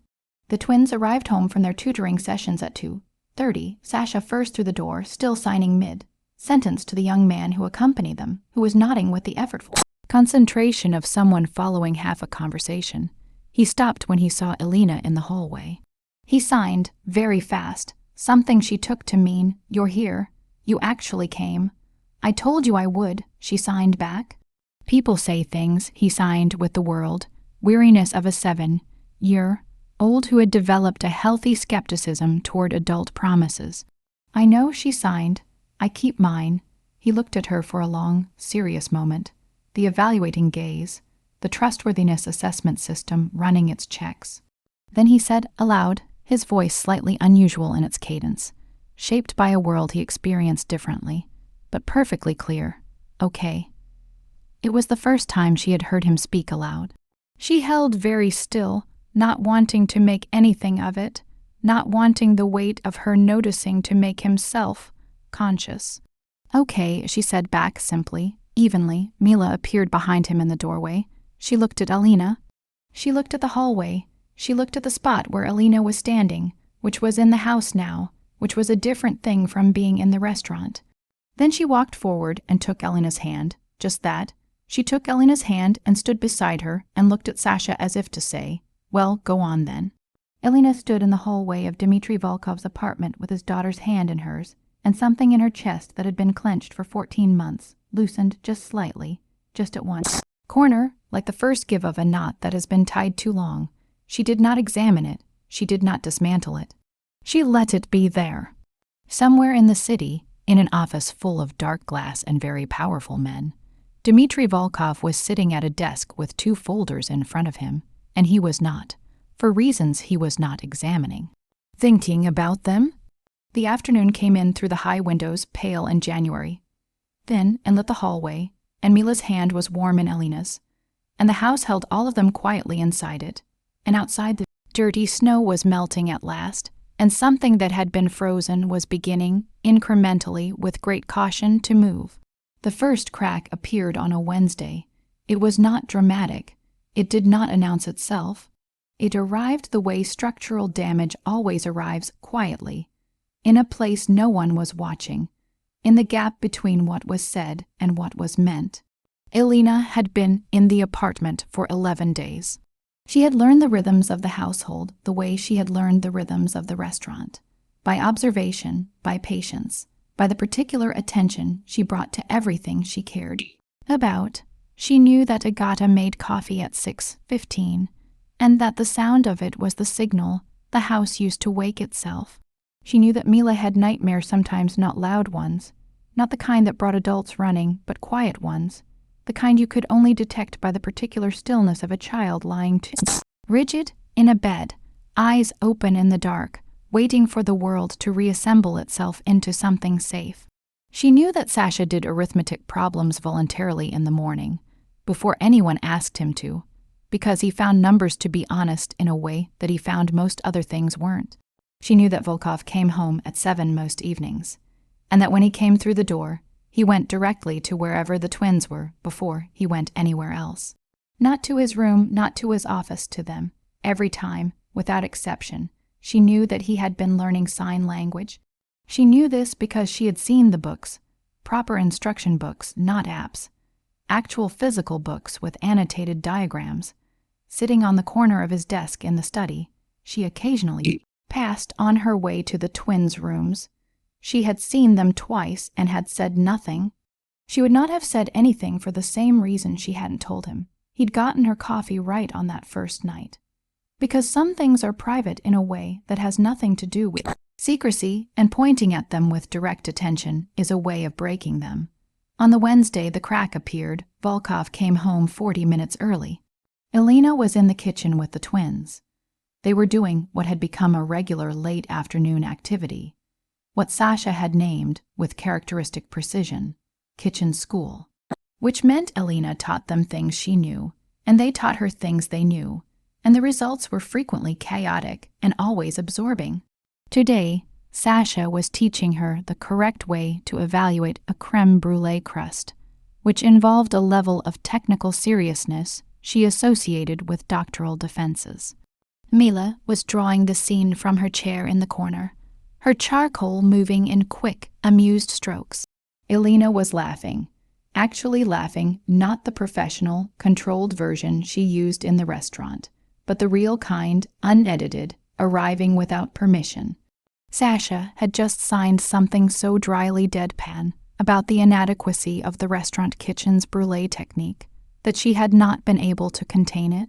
The twins arrived home from their tutoring sessions at 2:30. Sasha first through the door, still signing mid-sentence to the young man who accompanied them, who was nodding with the effortful concentration of someone following half a conversation. He stopped when he saw Elena in the hallway. He signed, very fast, something she took to mean, "You're here. You actually came." "I told you I would," she signed back. "People say things," he signed with the world, weariness of a 7-year-old who had developed a healthy skepticism toward adult promises. "I know," she signed. "I keep mine." He looked at her for a long, serious moment, the evaluating gaze, the trustworthiness assessment system running its checks. Then he said aloud, his voice slightly unusual in its cadence, shaped by a world he experienced differently, but perfectly clear. Okay. It was the first time she had heard him speak aloud. She held very still, not wanting to make anything of it, not wanting the weight of her noticing to make himself conscious. Okay, she said back simply, evenly. Mila appeared behind him in the doorway. She looked at Alina. She looked at the hallway. She looked at the spot where Alina was standing, which was in the house now, which was a different thing from being in the restaurant. Then she walked forward and took Alina's hand, just that. She took Alina's hand and stood beside her and looked at Sasha as if to say, well, go on then. Alina stood in the hallway of Dmitry Volkov's apartment with his daughter's hand in hers, and something in her chest that had been clenched for 14 months loosened just slightly, just at one corner, like the first give of a knot that has been tied too long. She did not examine it. She did not dismantle it. She let it be there. Somewhere in the city, in an office full of dark glass and very powerful men, Dmitry Volkov was sitting at a desk with 2 folders in front of him, and he was not, for reasons he was not examining, thinking about them. The afternoon came in through the high windows, pale and January, thin, and lit the hallway, and Mila's hand was warm in Alina's, and the house held all of them quietly inside it, and outside the dirty snow was melting at last, and something that had been frozen was beginning, incrementally, with great caution, to move. The first crack appeared on a Wednesday. It was not dramatic. It did not announce itself. It arrived the way structural damage always arrives, quietly, in a place no one was watching, in the gap between what was said and what was meant. Alina had been in the apartment for 11 days. She had learned the rhythms of the household the way she had learned the rhythms of the restaurant, by observation, by patience, by the particular attention she brought to everything she cared about. She knew that Agata made coffee at 6:15, and that the sound of it was the signal the house used to wake itself. She knew that Mila had nightmares, sometimes not loud ones, not the kind that brought adults running, but quiet ones, the kind you could only detect by the particular stillness of a child lying rigid in a bed, eyes open in the dark, waiting for the world to reassemble itself into something safe. She knew that Sasha did arithmetic problems voluntarily in the morning, before anyone asked him to, because he found numbers to be honest in a way that he found most other things weren't. She knew that Volkov came home at 7 most evenings, and that when he came through the door, he went directly to wherever the twins were before he went anywhere else. Not to his room, not to his office, to them. Every time, without exception, she knew that he had been learning sign language. She knew this because she had seen the books, proper instruction books, not apps, actual physical books with annotated diagrams. Sitting on the corner of his desk in the study, she occasionally passed on her way to the twins' rooms. She had seen them twice and had said nothing. She would not have said anything for the same reason she hadn't told him. He'd gotten her coffee right on that first night. Because some things are private in a way that has nothing to do with secrecy, and pointing at them with direct attention is a way of breaking them. On the Wednesday the crack appeared, Volkov came home 40 minutes early. Alina was in the kitchen with the twins. They were doing what had become a regular late afternoon activity, what Sasha had named, with characteristic precision, kitchen school, which meant Alina taught them things she knew, and they taught her things they knew, and the results were frequently chaotic and always absorbing. Today, Sasha was teaching her the correct way to evaluate a crème brûlée crust, which involved a level of technical seriousness she associated with doctoral defenses. Mila was drawing the scene from her chair in the corner, her charcoal moving in quick, amused strokes. Alina was laughing, actually laughing, not the professional, controlled version she used in the restaurant, but the real kind, unedited, arriving without permission. Sasha had just signed something so dryly deadpan about the inadequacy of the restaurant kitchen's brûlée technique that she had not been able to contain it.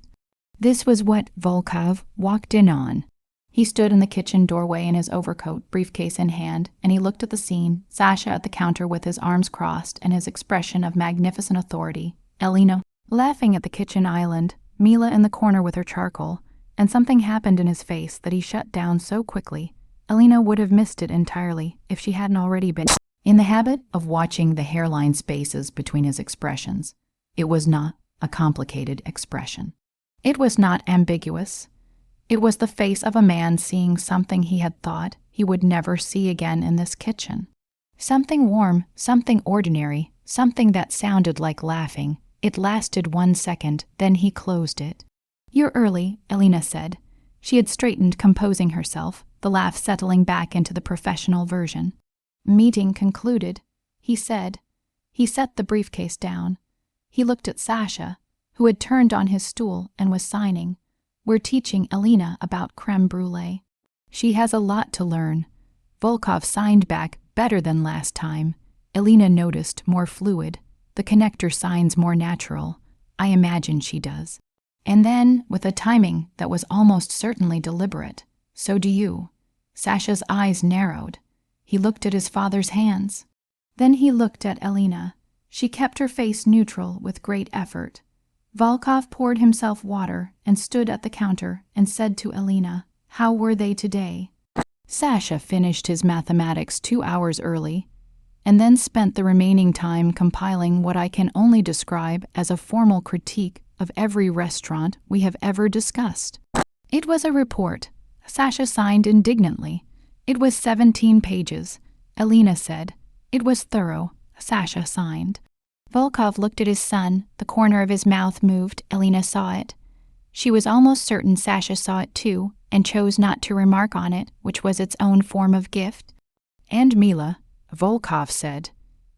This was what Volkov walked in on. He stood in the kitchen doorway in his overcoat, briefcase in hand, and he looked at the scene, Sasha at the counter with his arms crossed and his expression of magnificent authority, Alina laughing at the kitchen island, Mila in the corner with her charcoal, and something happened in his face that he shut down so quickly, Elena would have missed it entirely if she hadn't already been in the habit of watching the hairline spaces between his expressions. It was not a complicated expression. It was not ambiguous. It was the face of a man seeing something he had thought he would never see again in this kitchen. Something warm, something ordinary, something that sounded like laughing. It lasted 1 second, then he closed it. "You're early," Elena said. She had straightened, composing herself, the laugh settling back into the professional version. "Meeting concluded," he said. He set the briefcase down. He looked at Sasha, who had turned on his stool and was signing. "We're teaching Elena about creme brulee. She has a lot to learn." Volkov signed back, "Better than last time." Elena noticed, more fluid. The connector signs more natural. "I imagine she does." And then, with a timing that was almost certainly deliberate, "So do you." Sasha's eyes narrowed. He looked at his father's hands. Then he looked at Elena. She kept her face neutral with great effort. Volkov poured himself water and stood at the counter and said to Elena, "How were they today?" Sasha finished his mathematics 2 hours early, and then spent the remaining time compiling what I can only describe as a formal critique of every restaurant we have ever discussed. It was a report. Sasha signed indignantly. It was 17 pages. Elena said. It was thorough. Sasha signed. Volkov looked at his son. The corner of his mouth moved. Elena saw it. She was almost certain Sasha saw it too, and chose not to remark on it, which was its own form of gift. "And Mila," Volkov said.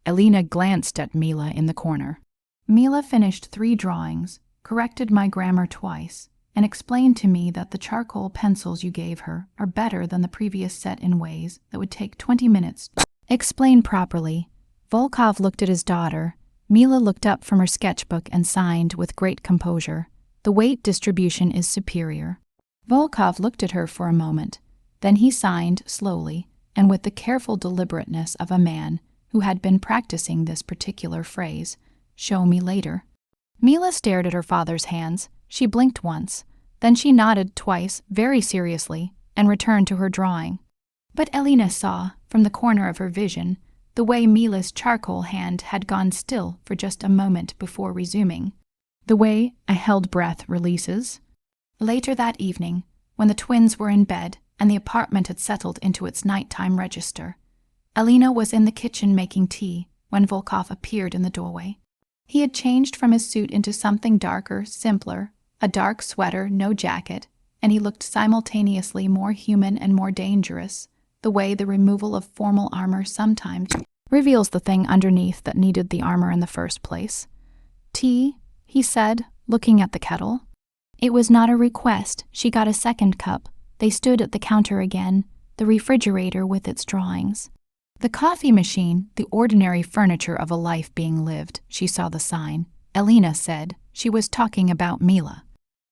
Elena glanced at Mila in the corner. Mila finished 3 drawings, corrected my grammar twice, and explained to me that the charcoal pencils you gave her are better than the previous set in ways that would take 20 minutes. Explain properly. Volkov looked at his daughter. Mila looked up from her sketchbook and signed with great composure. "The weight distribution is superior." Volkov looked at her for a moment. Then he signed slowly and with the careful deliberateness of a man who had been practicing this particular phrase. "Show me later." Mila stared at her father's hands. She blinked once. Then she nodded twice, very seriously, and returned to her drawing. But Elena saw, from the corner of her vision, the way Mila's charcoal hand had gone still for just a moment before resuming. The way a held breath releases. Later that evening, when the twins were in bed and the apartment had settled into its nighttime register, Elena was in the kitchen making tea when Volkov appeared in the doorway. He had changed from his suit into something darker, simpler, a dark sweater, no jacket, and he looked simultaneously more human and more dangerous, the way the removal of formal armor sometimes reveals the thing underneath that needed the armor in the first place. "Tea?" he said, looking at the kettle. It was not a request. She got a second cup. They stood at the counter again, the refrigerator with its drawings. The coffee machine, the ordinary furniture of a life being lived. She saw the sign. Elena said. She was talking about Mila.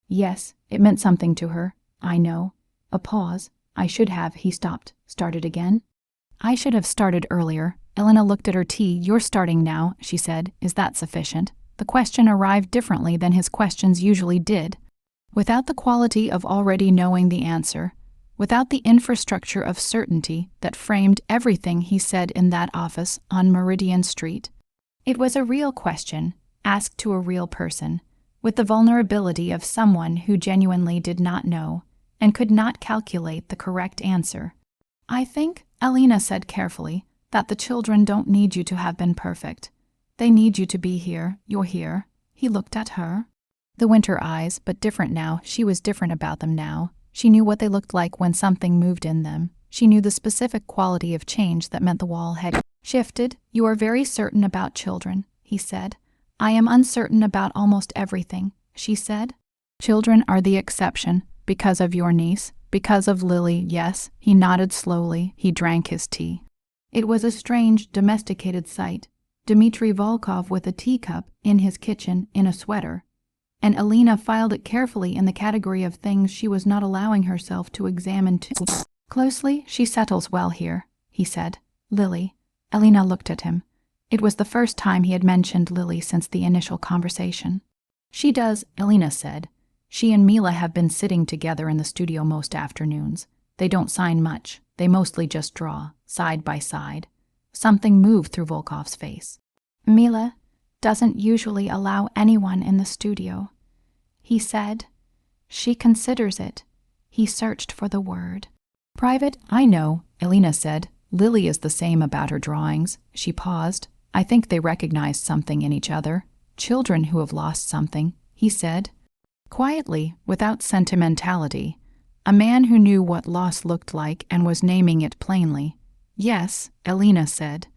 Yes, it meant something to her. I know. A pause. I should have, he stopped. Started again? I should have started earlier. Elena looked at her tea. You're starting now, she said. Is that sufficient? The question arrived differently than his questions usually did. Without the quality of already knowing the answer, without the infrastructure of certainty that framed everything he said in that office on Meridian Street. It was a real question, asked to a real person, with the vulnerability of someone who genuinely did not know and could not calculate the correct answer. I think, Elena said carefully, that the children don't need you to have been perfect. They need you to be here. You're here. He looked at her. The winter eyes, but different now. She was different about them now. She knew what they looked like when something moved in them. She knew the specific quality of change that meant the wall had shifted. You are very certain about children, he said. I am uncertain about almost everything, she said. Children are the exception, because of your niece, because of Lily, yes. He nodded slowly. He drank his tea. It was a strange, domesticated sight. Dmitry Volkov with a teacup in his kitchen in a sweater, and Elena filed it carefully in the category of things she was not allowing herself to examine too closely. She settles well here, he said. Lily. Elena looked at him. It was the first time he had mentioned Lily since the initial conversation. She does, Elena said. She and Mila have been sitting together in the studio most afternoons. They don't sign much. They mostly just draw, side by side. Something moved through Volkov's face. Mila doesn't usually allow anyone in the studio, he said. She considers it. He searched for the word. Private, I know, Elena said. Lily is the same about her drawings. She paused. I think they recognized something in each other. Children who have lost something, he said. Quietly, without sentimentality. A man who knew what loss looked like and was naming it plainly. Yes, Elena said.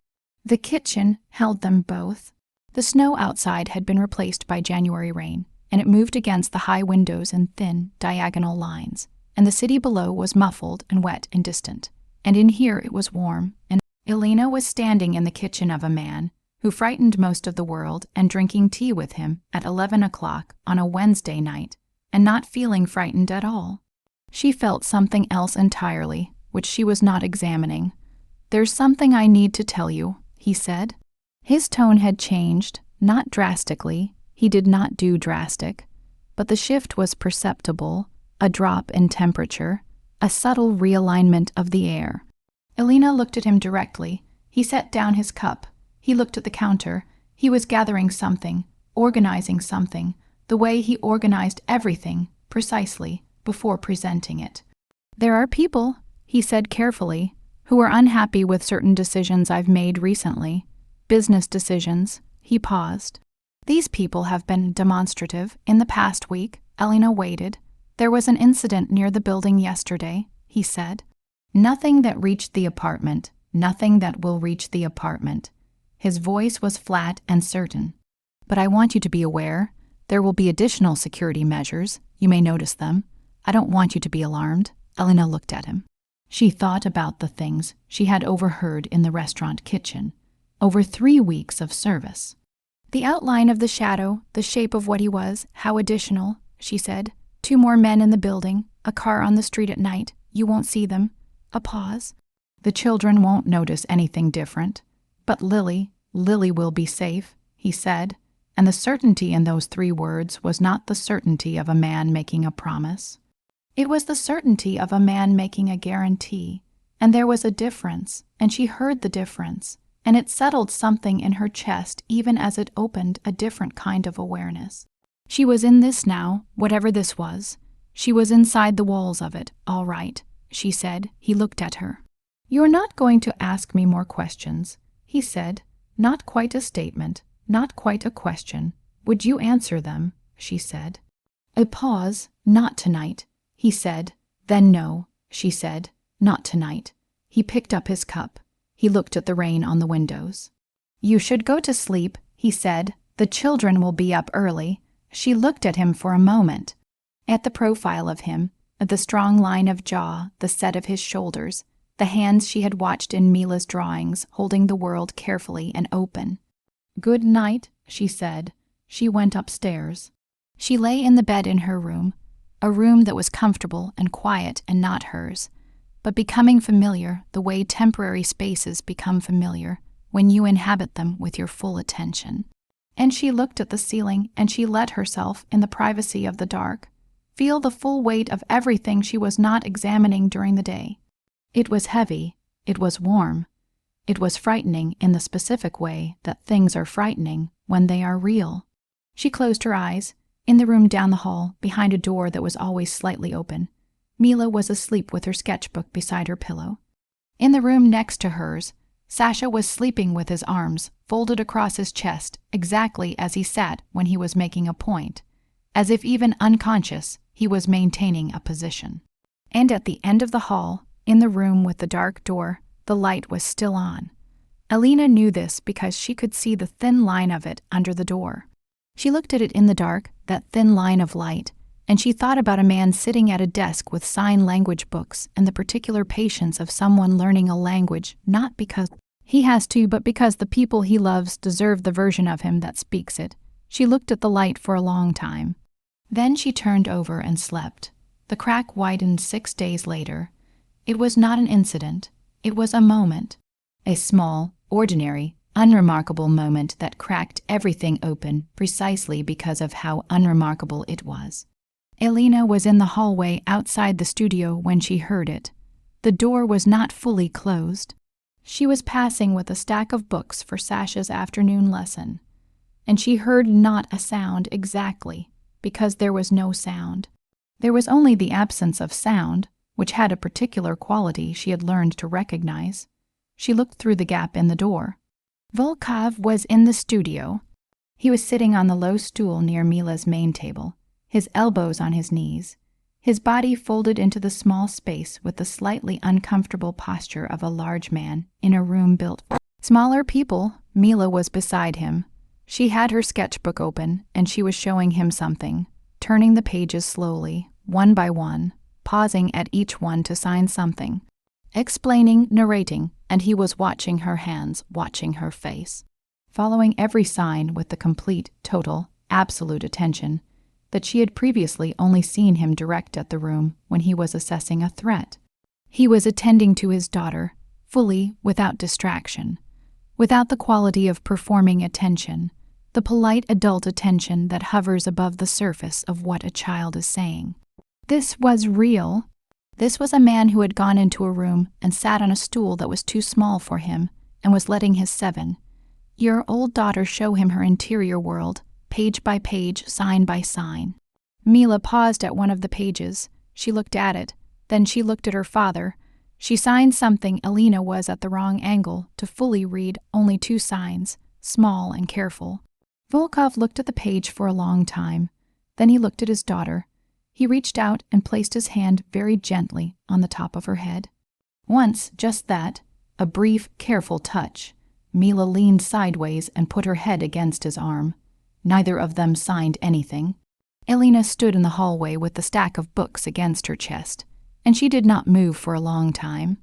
The kitchen held them both. The snow outside had been replaced by January rain, and it moved against the high windows in thin, diagonal lines, and the city below was muffled and wet and distant, and in here it was warm, and Elena was standing in the kitchen of a man who frightened most of the world and drinking tea with him at 11 o'clock on a Wednesday night, and not feeling frightened at all. She felt something else entirely, which she was not examining. There's something I need to tell you, he said. His tone had changed, not drastically. He did not do drastic, but the shift was perceptible, a drop in temperature, a subtle realignment of the air. Elena looked at him directly. He set down his cup. He looked at the counter. He was gathering something, organizing something, the way he organized everything, precisely, before presenting it. There are people, he said carefully, who are unhappy with certain decisions I've made recently. Business decisions. He paused. These people have been demonstrative. In the past week, Elena waited. There was an incident near the building yesterday, he said. Nothing that reached the apartment, nothing that will reach the apartment. His voice was flat and certain. But I want you to be aware. There will be additional security measures. You may notice them. I don't want you to be alarmed. Elena looked at him. She thought about the things she had overheard in the restaurant kitchen. Over 3 weeks of service. The outline of the shadow, the shape of what he was, how additional, she said. 2 more men in the building, a car on the street at night. You won't see them. A pause. The children won't notice anything different. But Lily will be safe, he said, and the certainty in those 3 words was not the certainty of a man making a promise. It was the certainty of a man making a guarantee, and there was a difference, and she heard the difference, and it settled something in her chest even as it opened a different kind of awareness. She was in this now, whatever this was. She was inside the walls of it, all right, she said. He looked at her. You're not going to ask me more questions, he said. Not quite a statement, not quite a question. Would you answer them? She said. A pause. Not tonight, he said. Then no, she said. Not tonight. He picked up his cup. He looked at the rain on the windows. You should go to sleep, he said. The children will be up early. She looked at him for a moment. At the profile of him, at the strong line of jaw, the set of his shoulders, the hands she had watched in Mila's drawings, holding the world carefully and open. Good night, she said. She went upstairs. She lay in the bed in her room, a room that was comfortable and quiet and not hers, but becoming familiar the way temporary spaces become familiar when you inhabit them with your full attention. And she looked at the ceiling, and she let herself, in the privacy of the dark, feel the full weight of everything she was not examining during the day. It was heavy, it was warm, it was frightening in the specific way that things are frightening when they are real. She closed her eyes. In the room down the hall, behind a door that was always slightly open, Mila was asleep with her sketchbook beside her pillow. In the room next to hers, Sasha was sleeping with his arms folded across his chest exactly as he sat when he was making a point, as if even unconscious he was maintaining a position. And at the end of the hall, in the room with the dark door, the light was still on. Elena knew this because she could see the thin line of it under the door. She looked at it in the dark, that thin line of light, and she thought about a man sitting at a desk with sign language books and the particular patience of someone learning a language not because he has to, but because the people he loves deserve the version of him that speaks it. She looked at the light for a long time. Then she turned over and slept. The crack widened 6 days later. It was not an incident. It was a moment. A small, ordinary, unremarkable moment that cracked everything open precisely because of how unremarkable it was. Elena was in the hallway outside the studio when she heard it. The door was not fully closed. She was passing with a stack of books for Sasha's afternoon lesson, and she heard not a sound exactly, because there was no sound. There was only the absence of sound, which had a particular quality she had learned to recognize. She looked through the gap in the door. Volkov was in the studio. He was sitting on the low stool near Mila's main table, his elbows on his knees, his body folded into the small space with the slightly uncomfortable posture of a large man in a room built for smaller people. Mila was beside him. She had her sketchbook open, and she was showing him something, turning the pages slowly, one by one, pausing at each one to sign something, explaining, narrating, and he was watching her hands, watching her face, following every sign with the complete, total, absolute attention that she had previously only seen him direct at the room when he was assessing a threat. He was attending to his daughter, fully, without distraction, without the quality of performing attention, the polite adult attention that hovers above the surface of what a child is saying. This was real. This was a man who had gone into a room and sat on a stool that was too small for him and was letting his 7-year-old daughter show him her interior world, page by page, sign by sign. Mila paused at one of the pages. She looked at it. Then she looked at her father. She signed something. Elena was at the wrong angle to fully read only 2 signs, small and careful. Volkov looked at the page for a long time. Then he looked at his daughter. He reached out and placed his hand very gently on the top of her head. Once, just that, a brief, careful touch. Mila leaned sideways and put her head against his arm. Neither of them signed anything. Elena stood in the hallway with the stack of books against her chest, and she did not move for a long time.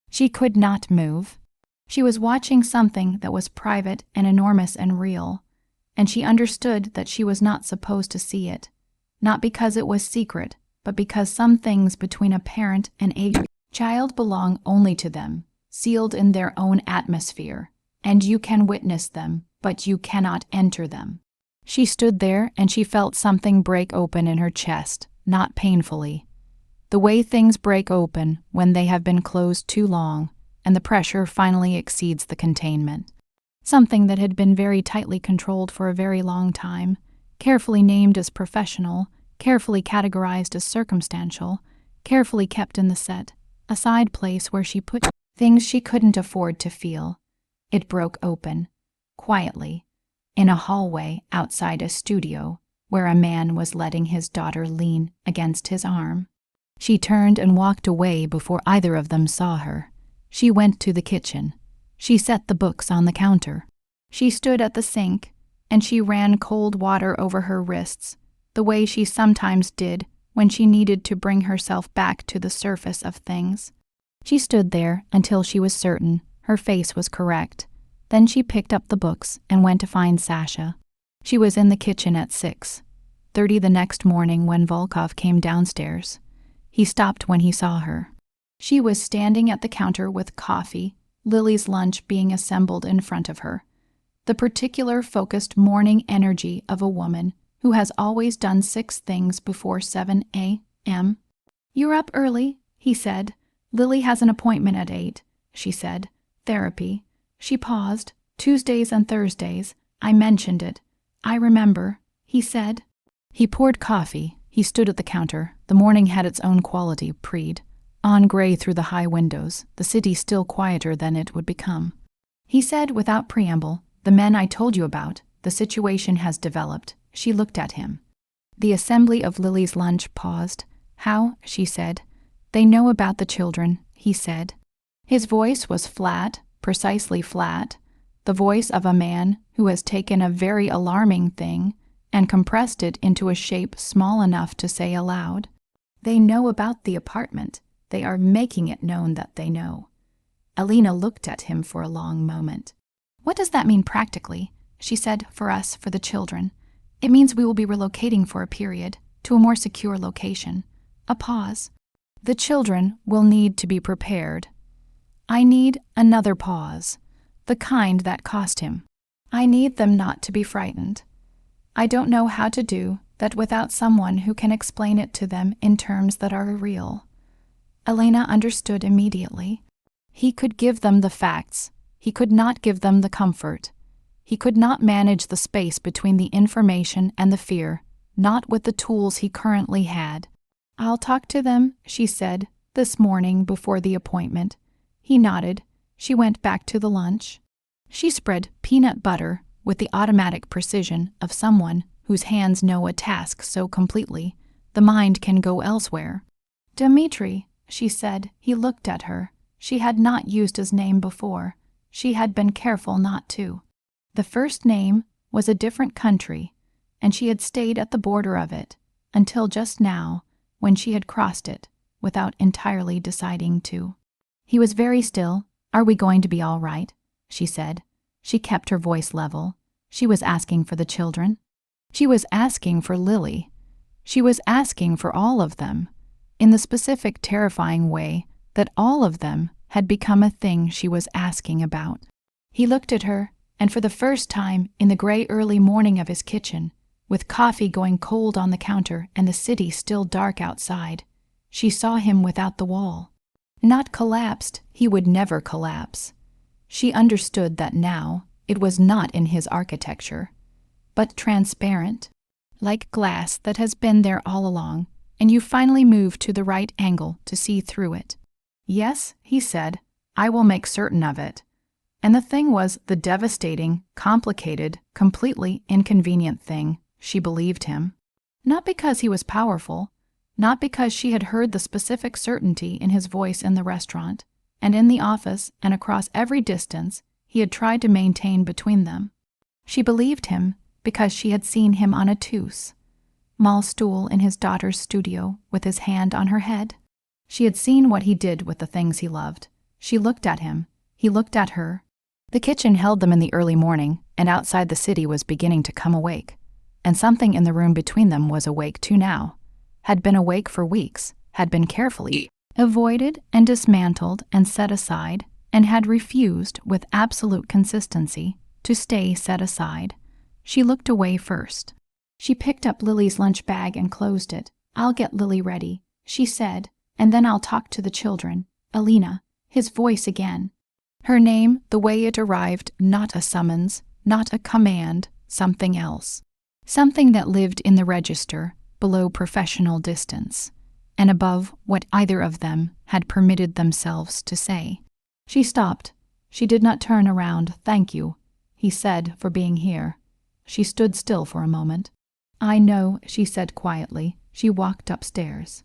She could not move. She was watching something that was private and enormous and real, and she understood that she was not supposed to see it, not because it was secret, but because some things between a parent and a child belong only to them, sealed in their own atmosphere, and you can witness them, but you cannot enter them. She stood there and she felt something break open in her chest, not painfully. The way things break open when they have been closed too long and the pressure finally exceeds the containment. Something that had been very tightly controlled for a very long time, carefully named as professional, carefully categorized as circumstantial, carefully kept in the set, a side place where she put things she couldn't afford to feel. It broke open, quietly, in a hallway outside a studio where a man was letting his daughter lean against his arm. She turned and walked away before either of them saw her. She went to the kitchen. She set the books on the counter. She stood at the sink, and she ran cold water over her wrists, the way she sometimes did when she needed to bring herself back to the surface of things. She stood there until she was certain her face was correct. Then she picked up the books and went to find Sasha. She was in the kitchen at 6:30 the next morning when Volkov came downstairs. He stopped when he saw her. She was standing at the counter with coffee, Lily's lunch being assembled in front of her. The particular focused morning energy of a woman who has always done 6 things before 7 a.m. "You're up early," he said. "Lily has an appointment at 8, she said. "Therapy." She paused. "Tuesdays and Thursdays. I mentioned it. I remember," he said. He poured coffee. He stood at the counter. The morning had its own quality, preed. On gray through the high windows, the city still quieter than it would become. He said without preamble, "The men I told you about, the situation has developed." She looked at him. The assembly of Lily's lunch paused. "How?" she said. "They know about the children," he said. His voice was flat, precisely flat, the voice of a man who has taken a very alarming thing and compressed it into a shape small enough to say aloud. "They know about the apartment. They are making it known that they know." Elena looked at him for a long moment. "What does that mean practically?" she said. "For us, for the children. It means we will be relocating for a period, to a more secure location." A pause. "The children will need to be prepared." I need another pause, the kind that cost him. "I need them not to be frightened. I don't know how to do that without someone who can explain it to them in terms that are real. Elena understood immediately. He could give them the facts. He could not give them the comfort. He could not manage the space between the information and the fear, not with the tools he currently had. "I'll talk to them," she said, "this morning before the appointment." He nodded. She went back to the lunch. She spread peanut butter with the automatic precision of someone whose hands know a task so completely, the mind can go elsewhere. "Dmitri," she said. He looked at her. She had not used his name before. She had been careful not to. The first name was a different country, and she had stayed at the border of it until just now, when she had crossed it without entirely deciding to. He was very still. "Are we going to be all right?" she said. She kept her voice level. She was asking for the children. She was asking for Lily. She was asking for all of them, in the specific, terrifying way that all of them had become a thing she was asking about. He looked at her, and for the first time in the gray early morning of his kitchen, with coffee going cold on the counter and the city still dark outside, she saw him without the wall. Not collapsed, he would never collapse. She understood that now it was not in his architecture, but transparent, like glass that has been there all along, and you finally move to the right angle to see through it. "Yes," he said, "I will make certain of it." And the thing was the devastating, complicated, completely inconvenient thing. She believed him. Not because he was powerful, not because she had heard the specific certainty in his voice in the restaurant, and in the office and across every distance he had tried to maintain between them. She believed him because she had seen him on a touche, mall stool in his daughter's studio with his hand on her head. She had seen what he did with the things he loved. She looked at him. He looked at her. The kitchen held them in the early morning, and outside the city was beginning to come awake. And something in the room between them was awake too now, had been awake for weeks, had been carefully avoided and dismantled and set aside, and had refused with absolute consistency to stay set aside. She looked away first. She picked up Lily's lunch bag and closed it. "I'll get Lily ready," she said, "and then I'll talk to the children." Elena, his voice again. Her name, the way it arrived, not a summons, not a command, something else. Something that lived in the register, below professional distance, and above what either of them had permitted themselves to say. She stopped. She did not turn around. "Thank you," he said, "for being here." She stood still for a moment. "I know," she said quietly. She walked upstairs.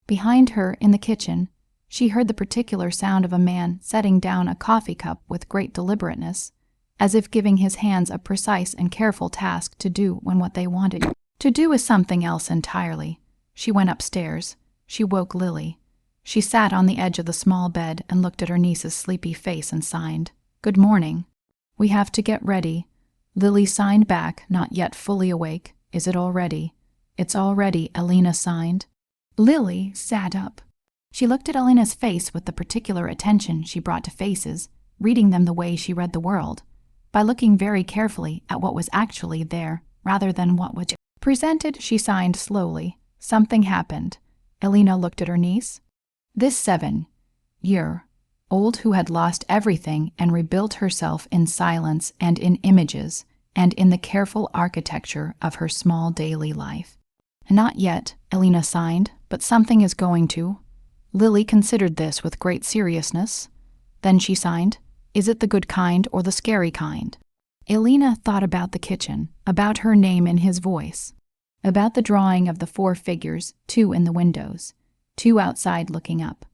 Behind her, in the kitchen, she heard the particular sound of a man setting down a coffee cup with great deliberateness, as if giving his hands a precise and careful task to do when what they wanted to do is something else entirely. She went upstairs. She woke Lily. She sat on the edge of the small bed and looked at her niece's sleepy face and signed, "Good morning." "We have to get ready." Lily signed back, not yet fully awake. "Is it all ready?" "It's all ready," Elena signed. Lily sat up. She looked at Elena's face with the particular attention she brought to faces, reading them the way she read the world, by looking very carefully at what was actually there rather than what was presented. She signed slowly. Something happened. Elena looked at her niece. This 7-year-old who had lost everything and rebuilt herself in silence and in images and in the careful architecture of her small daily life. "Not yet," Elena signed, "but something is going to." Lily considered this with great seriousness. Then she signed, "Is it the good kind or the scary kind?" Elena thought about the kitchen, about her name in his voice, about the drawing of the 4 figures, 2 in the windows, 2 outside looking up,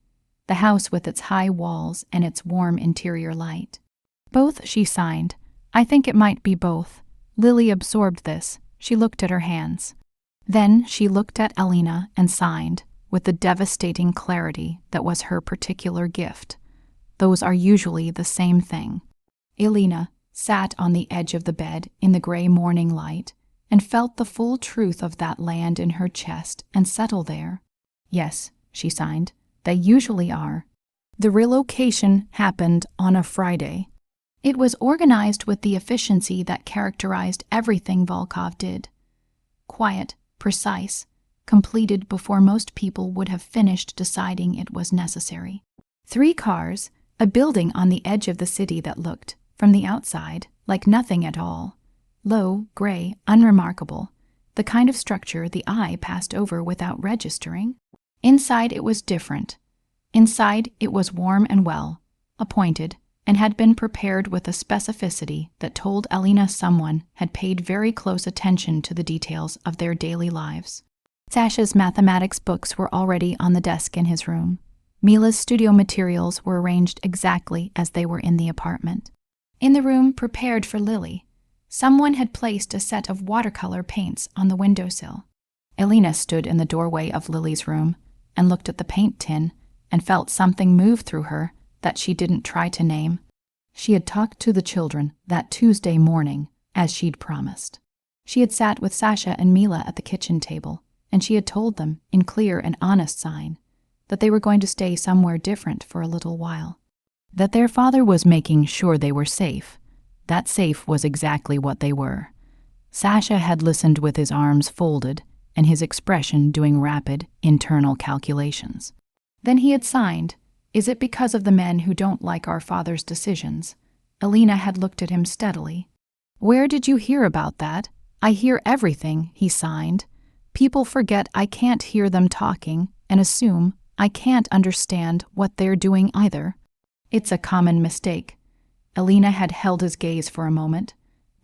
the house with its high walls and its warm interior light. "Both," she signed. "I think it might be both." Lily absorbed this. She looked at her hands. Then she looked at Elena and signed, with the devastating clarity that was her particular gift. Those are usually the same thing. Elena sat on the edge of the bed in the gray morning light and felt the full truth of that land in her chest and settle there. "Yes," she signed, "they usually are." The relocation happened on a Friday. It was organized with the efficiency that characterized everything Volkov did. Quiet, precise, completed before most people would have finished deciding it was necessary. 3 cars, a building on the edge of the city that looked, from the outside, like nothing at all. Low, gray, unremarkable, the kind of structure the eye passed over without registering. Inside it was different. Inside it was warm and well appointed, and had been prepared with a specificity that told Alina someone had paid very close attention to the details of their daily lives. Sasha's mathematics books were already on the desk in his room. Mila's studio materials were arranged exactly as they were in the apartment. In the room prepared for Lily, someone had placed a set of watercolor paints on the windowsill. Alina stood in the doorway of Lily's room and looked at the paint tin and felt something move through her that she didn't try to name. She had talked to the children that Tuesday morning, as she'd promised. She had sat with Sasha and Mila at the kitchen table, and she had told them, in clear and honest sign, that they were going to stay somewhere different for a little while. That their father was making sure they were safe. That safe was exactly what they were. Sasha had listened with his arms folded and his expression doing rapid, internal calculations. Then he had signed. Is it because of the men who don't like our father's decisions? Alina had looked at him steadily. Where did you hear about that? I hear everything, he signed. People forget I can't hear them talking and assume I can't understand what they're doing either. It's a common mistake. Alina had held his gaze for a moment.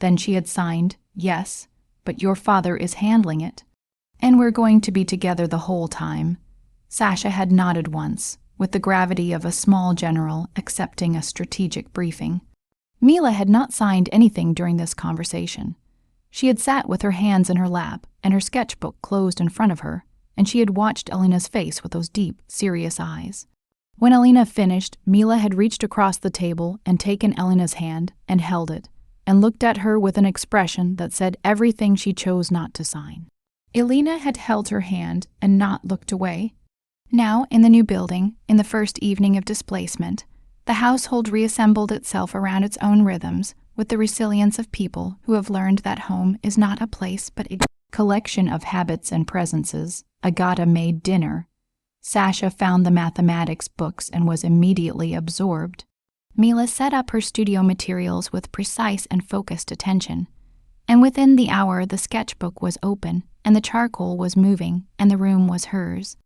Then she had signed, yes, but your father is handling it. And we're going to be together the whole time. Sasha had nodded once, with the gravity of a small general accepting a strategic briefing. Mila had not signed anything during this conversation. She had sat with her hands in her lap and her sketchbook closed in front of her, and she had watched Alina's face with those deep, serious eyes. When Alina finished, Mila had reached across the table and taken Alina's hand and held it, and looked at her with an expression that said everything she chose not to sign. Alina had held her hand and not looked away. Now, in the new building, in the first evening of displacement, the household reassembled itself around its own rhythms with the resilience of people who have learned that home is not a place but a collection of habits and presences, a Gata-made dinner. Sasha found the mathematics books and was immediately absorbed. Mila set up her studio materials with precise and focused attention, and within the hour the sketchbook was open and the charcoal was moving and the room was hers.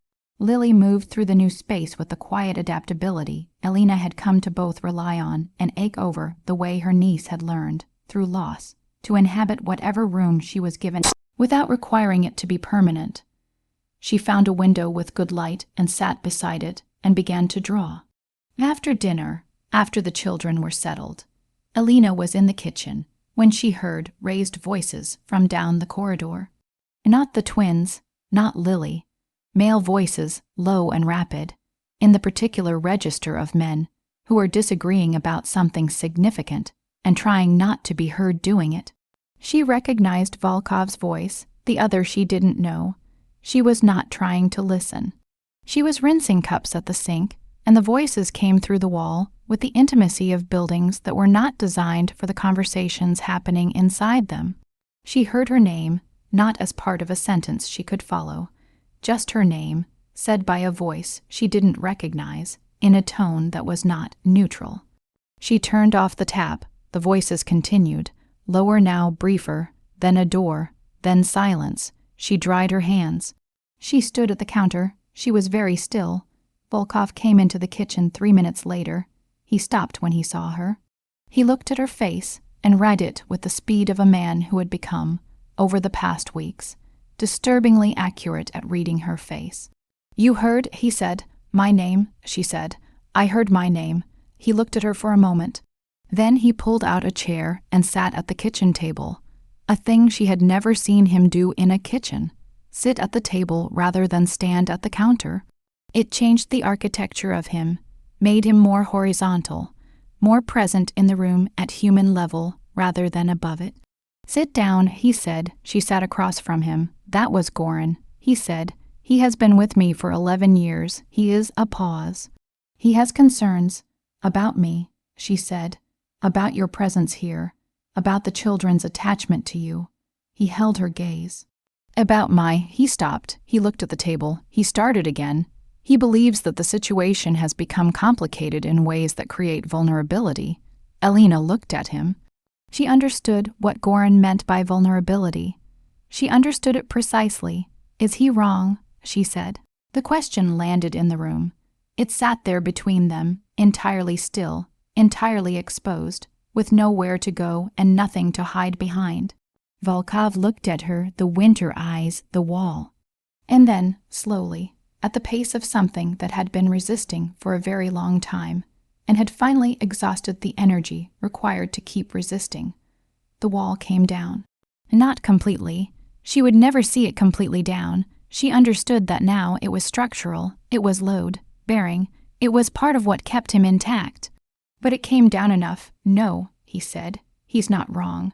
Lily moved through the new space with the quiet adaptability Alina had come to both rely on and ache over the way her niece had learned, through loss, to inhabit whatever room she was given without requiring it to be permanent. She found a window with good light and sat beside it and began to draw. After dinner, after the children were settled, Alina was in the kitchen when she heard raised voices from down the corridor. Not the twins, not Lily. Male voices, low and rapid, in the particular register of men who were disagreeing about something significant and trying not to be heard doing it. She recognized Volkov's voice, the other she didn't know. She was not trying to listen. She was rinsing cups at the sink, and the voices came through the wall with the intimacy of buildings that were not designed for the conversations happening inside them. She heard her name, not as part of a sentence she could follow. Just her name, said by a voice she didn't recognize, in a tone that was not neutral. She turned off the tap. The voices continued, lower now, briefer, then a door, then silence. She dried her hands. She stood at the counter. She was very still. Volkov came into the kitchen 3 minutes later. He stopped when he saw her. He looked at her face and read it with the speed of a man who had become, over the past weeks, disturbingly accurate at reading her face. You heard, he said. My name, she said. I heard my name. He looked at her for a moment. Then he pulled out a chair and sat at the kitchen table, a thing she had never seen him do in a kitchen, sit at the table rather than stand at the counter. It changed the architecture of him, made him more horizontal, more present in the room at human level rather than above it. Sit down, he said. She sat across from him. That was Goran, he said. He has been with me for 11 years. He is a pause. He has concerns. About me, she said. About your presence here. About the children's attachment to you. He held her gaze. He stopped. He looked at the table. He started again. He believes that the situation has become complicated in ways that create vulnerability. Elena looked at him. She understood what Goran meant by vulnerability. She understood it precisely. Is he wrong? She said. The question landed in the room. It sat there between them, entirely still, entirely exposed, with nowhere to go and nothing to hide behind. Volkov looked at her, the winter eyes, the wall. And then, slowly, at the pace of something that had been resisting for a very long time, and had finally exhausted the energy required to keep resisting, the wall came down. Not completely. She would never see it completely down. She understood that now it was structural, it was load-bearing, it was part of what kept him intact. But it came down enough. No, he said. He's not wrong.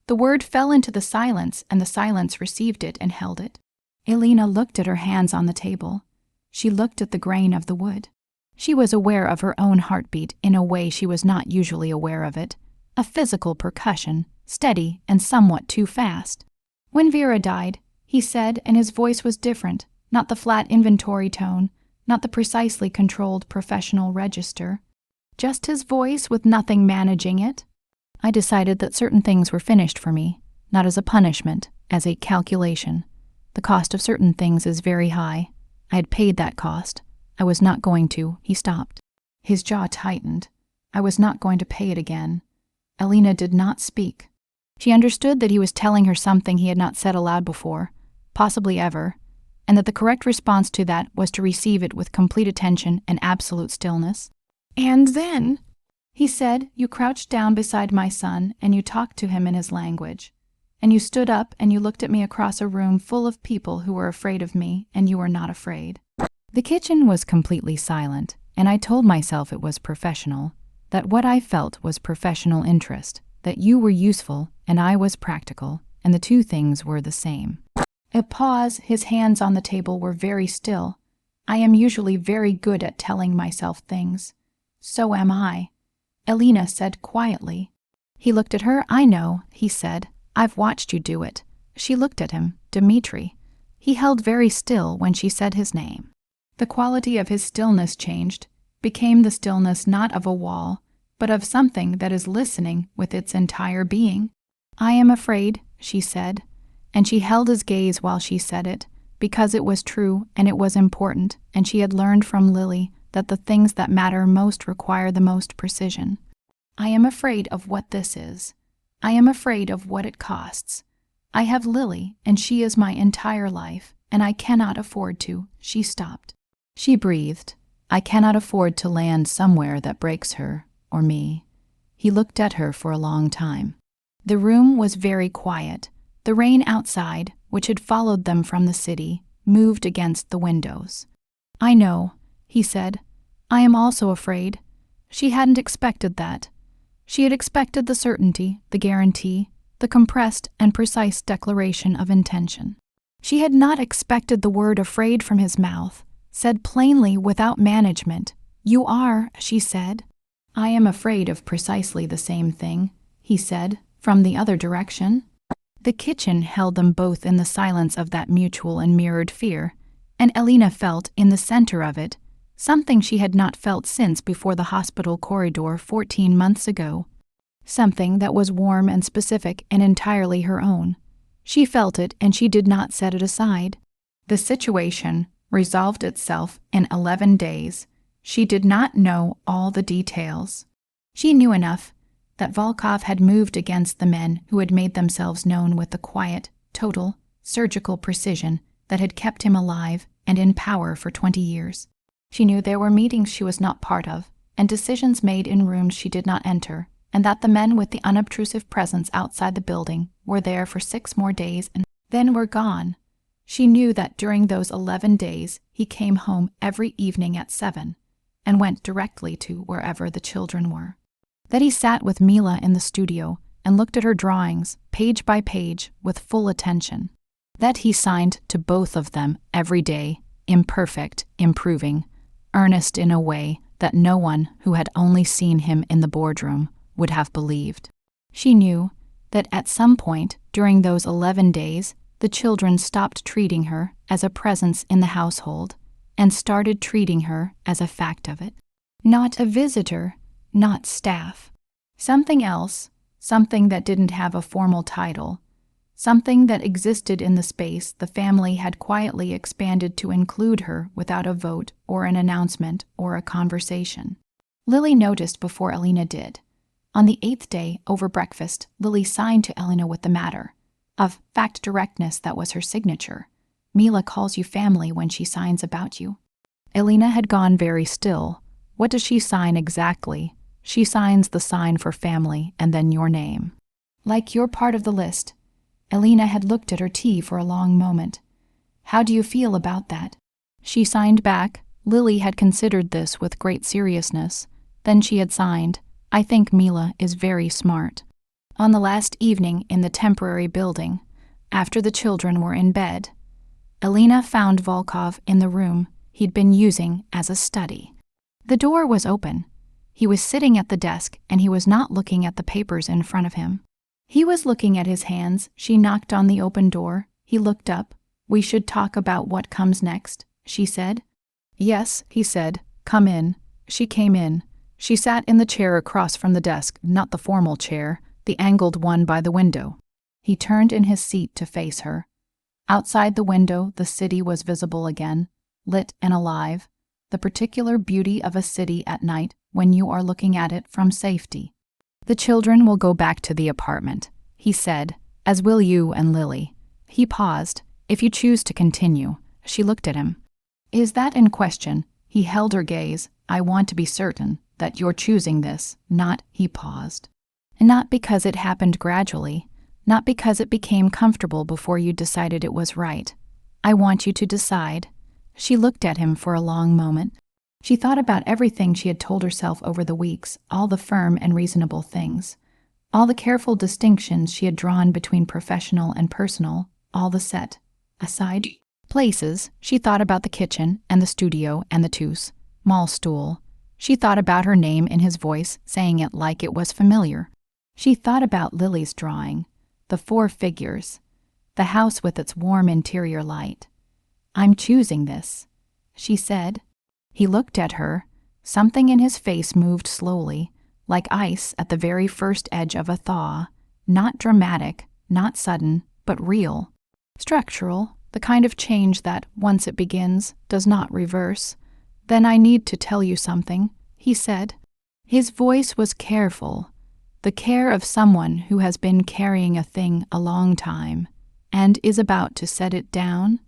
The word fell into the silence, and the silence received it and held it. Elena looked at her hands on the table. She looked at the grain of the wood. She was aware of her own heartbeat in a way she was not usually aware of it, a physical percussion, steady and somewhat too fast. When Vera died, he said, and his voice was different, not the flat inventory tone, not the precisely controlled professional register. Just his voice with nothing managing it. I decided that certain things were finished for me, not as a punishment, as a calculation. The cost of certain things is very high. I had paid that cost. I was not going to. He stopped. His jaw tightened. I was not going to pay it again. Elena did not speak. She understood that he was telling her something he had not said aloud before, possibly ever, and that the correct response to that was to receive it with complete attention and absolute stillness. And then, he said, you crouched down beside my son and you talked to him in his language. And you stood up and you looked at me across a room full of people who were afraid of me, and you were not afraid. The kitchen was completely silent, and I told myself it was professional, that what I felt was professional interest, that you were useful and I was practical, and the two things were the same. A pause. His hands on the table were very still. I am usually very good at telling myself things. So am I. Elena said quietly. He looked at her. I know, he said. I've watched you do it. She looked at him. Dmitri. He held very still when she said his name. The quality of his stillness changed, became the stillness not of a wall, but of something that is listening with its entire being. I am afraid, she said, and she held his gaze while she said it, because it was true and it was important, and she had learned from Lily that the things that matter most require the most precision. I am afraid of what this is. I am afraid of what it costs. I have Lily, and she is my entire life, and I cannot afford to. She stopped. She breathed. I cannot afford to land somewhere that breaks her, or me. He looked at her for a long time. The room was very quiet. The rain outside, which had followed them from the city, moved against the windows. I know, he said. I am also afraid. She hadn't expected that. She had expected the certainty, the guarantee, the compressed and precise declaration of intention. She had not expected the word afraid from his mouth, said plainly without management. You are, she said. I am afraid of precisely the same thing, he said, from the other direction. The kitchen held them both in the silence of that mutual and mirrored fear, and Elena felt, in the center of it, something she had not felt since before the hospital corridor 14 months ago. Something that was warm and specific and entirely her own. She felt it and she did not set it aside. The situation resolved itself in 11 days. She did not know all the details. She knew enough that Volkov had moved against the men who had made themselves known with the quiet, total, surgical precision that had kept him alive and in power for 20 years. She knew there were meetings she was not part of, and decisions made in rooms she did not enter, and that the men with the unobtrusive presence outside the building were there for 6 more days and then were gone. She knew that during those 11 days he came home every evening at 7 and went directly to wherever the children were. That he sat with Mila in the studio and looked at her drawings, page by page, with full attention. That he signed to both of them every day, imperfect, improving, earnest in a way that no one who had only seen him in the boardroom would have believed. She knew that at some point during those 11 days The children stopped treating her as a presence in the household and started treating her as a fact of it. Not a visitor, not staff. Something else, something that didn't have a formal title, something that existed in the space the family had quietly expanded to include her without a vote or an announcement or a conversation. Lily noticed before Elena did. On the 8th day, over breakfast, Lily signed to Elena with the matter. Of fact directness that was her signature. Mila calls you family when she signs about you. Elena had gone very still. What does she sign exactly? She signs the sign for family and then your name. Like you're part of the list. Elena had looked at her tea for a long moment. How do you feel about that? She signed back. Lily had considered this with great seriousness. Then she had signed, I think Mila is very smart. On the last evening in the temporary building, after the children were in bed, Elena found Volkov in the room he'd been using as a study. The door was open. He was sitting at the desk and he was not looking at the papers in front of him. He was looking at his hands. She knocked on the open door. He looked up. We should talk about what comes next, she said. Yes, he said. Come in. She came in. She sat in the chair across from the desk, not the formal chair, the angled one by the window. He turned in his seat to face her. Outside the window, the city was visible again, lit and alive, the particular beauty of a city at night when you are looking at it from safety. The children will go back to the apartment, he said, as will you and Lily. He paused. If you choose to continue. She looked at him. Is that in question? He held her gaze. I want to be certain that you're choosing this, not, he paused. Not because it happened gradually, not because it became comfortable before you decided it was right. I want you to decide. She looked at him for a long moment. She thought about everything she had told herself over the weeks, all the firm and reasonable things, all the careful distinctions she had drawn between professional and personal, all the set aside places. She thought about the kitchen and the studio and the Toos, mall stool. She thought about her name in his voice, saying it like it was familiar. She thought about Lily's drawing, the 4 figures, the house with its warm interior light. I'm choosing this, she said. He looked at her. Something in his face moved slowly, like ice at the very first edge of a thaw, not dramatic, not sudden, but real. Structural, the kind of change that, once it begins, does not reverse. Then I need to tell you something, he said. His voice was careful, the care of someone who has been carrying a thing a long time, and is about to set it down.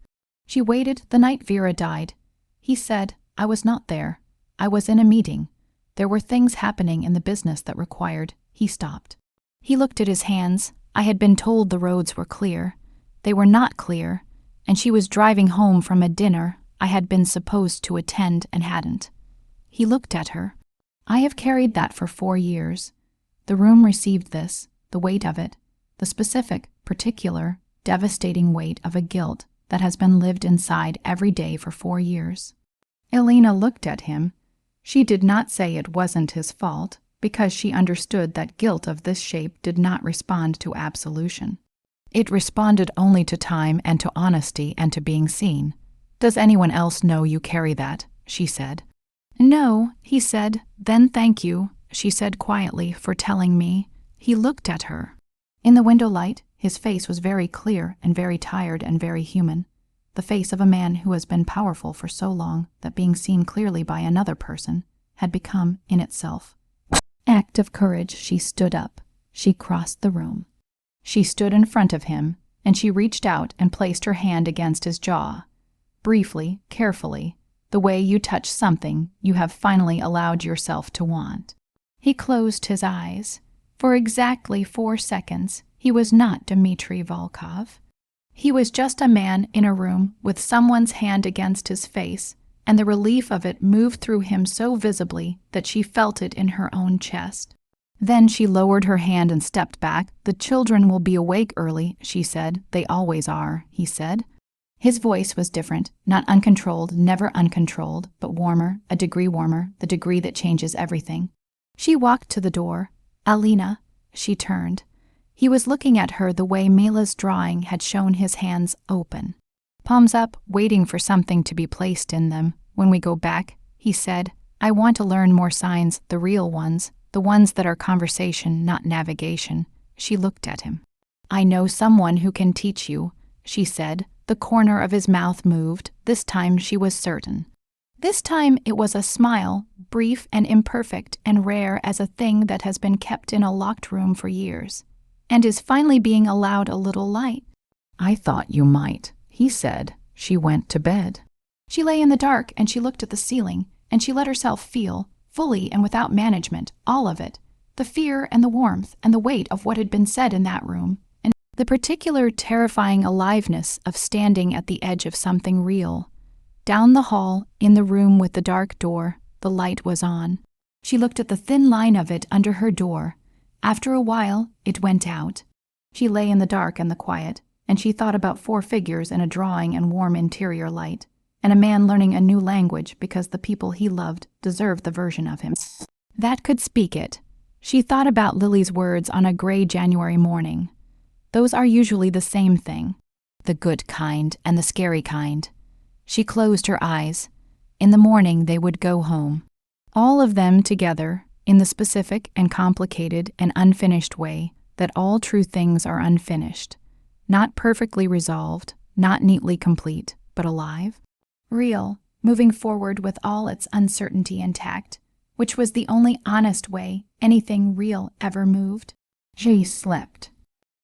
She waited the night Vera died. He said, I was not there. I was in a meeting. There were things happening in the business that required. He stopped. He looked at his hands. I had been told the roads were clear. They were not clear, and she was driving home from a dinner I had been supposed to attend and hadn't. He looked at her. I have carried that for 4 years. The room received this, the weight of it, the specific, particular, devastating weight of a guilt that has been lived inside every day for 4 years. Elena looked at him. She did not say it wasn't his fault, because she understood that guilt of this shape did not respond to absolution. It responded only to time and to honesty and to being seen. Does anyone else know you carry that? She said. No, he said. Then thank you, she said quietly, for telling me. He looked at her. In the window light, his face was very clear and very tired and very human. The face of a man who has been powerful for so long that being seen clearly by another person had become, in itself, act of courage. She stood up. She crossed the room. She stood in front of him, and she reached out and placed her hand against his jaw. Briefly, carefully, the way you touch something you have finally allowed yourself to want. He closed his eyes. For exactly 4 seconds, he was not Dmitry Volkov. He was just a man in a room with someone's hand against his face, and the relief of it moved through him so visibly that she felt it in her own chest. Then she lowered her hand and stepped back. The children will be awake early, she said. They always are, he said. His voice was different, not uncontrolled, never uncontrolled, but warmer, a degree warmer, the degree that changes everything. She walked to the door. Alina, she turned. He was looking at her the way Mila's drawing had shown his hands open. Palms up, waiting for something to be placed in them. When we go back, he said, I want to learn more signs, the real ones, the ones that are conversation, not navigation. She looked at him. I know someone who can teach you, she said. The corner of his mouth moved. This time she was certain. This time it was a smile, brief and imperfect and rare as a thing that has been kept in a locked room for years, and is finally being allowed a little light. I thought you might, he said. She went to bed. She lay in the dark and she looked at the ceiling, and she let herself feel, fully and without management, all of it, the fear and the warmth and the weight of what had been said in that room, and the particular terrifying aliveness of standing at the edge of something real. Down the hall, in the room with the dark door, the light was on. She looked at the thin line of it under her door. After a while, it went out. She lay in the dark and the quiet, and she thought about 4 figures in a drawing and warm interior light, and a man learning a new language because the people he loved deserved the version of him that could speak it. She thought about Lily's words on a gray January morning. Those are usually the same thing, the good kind and the scary kind. She closed her eyes. In the morning they would go home. All of them together, in the specific and complicated and unfinished way that all true things are unfinished. Not perfectly resolved, not neatly complete, but alive. Real, moving forward with all its uncertainty intact, which was the only honest way anything real ever moved. She slept.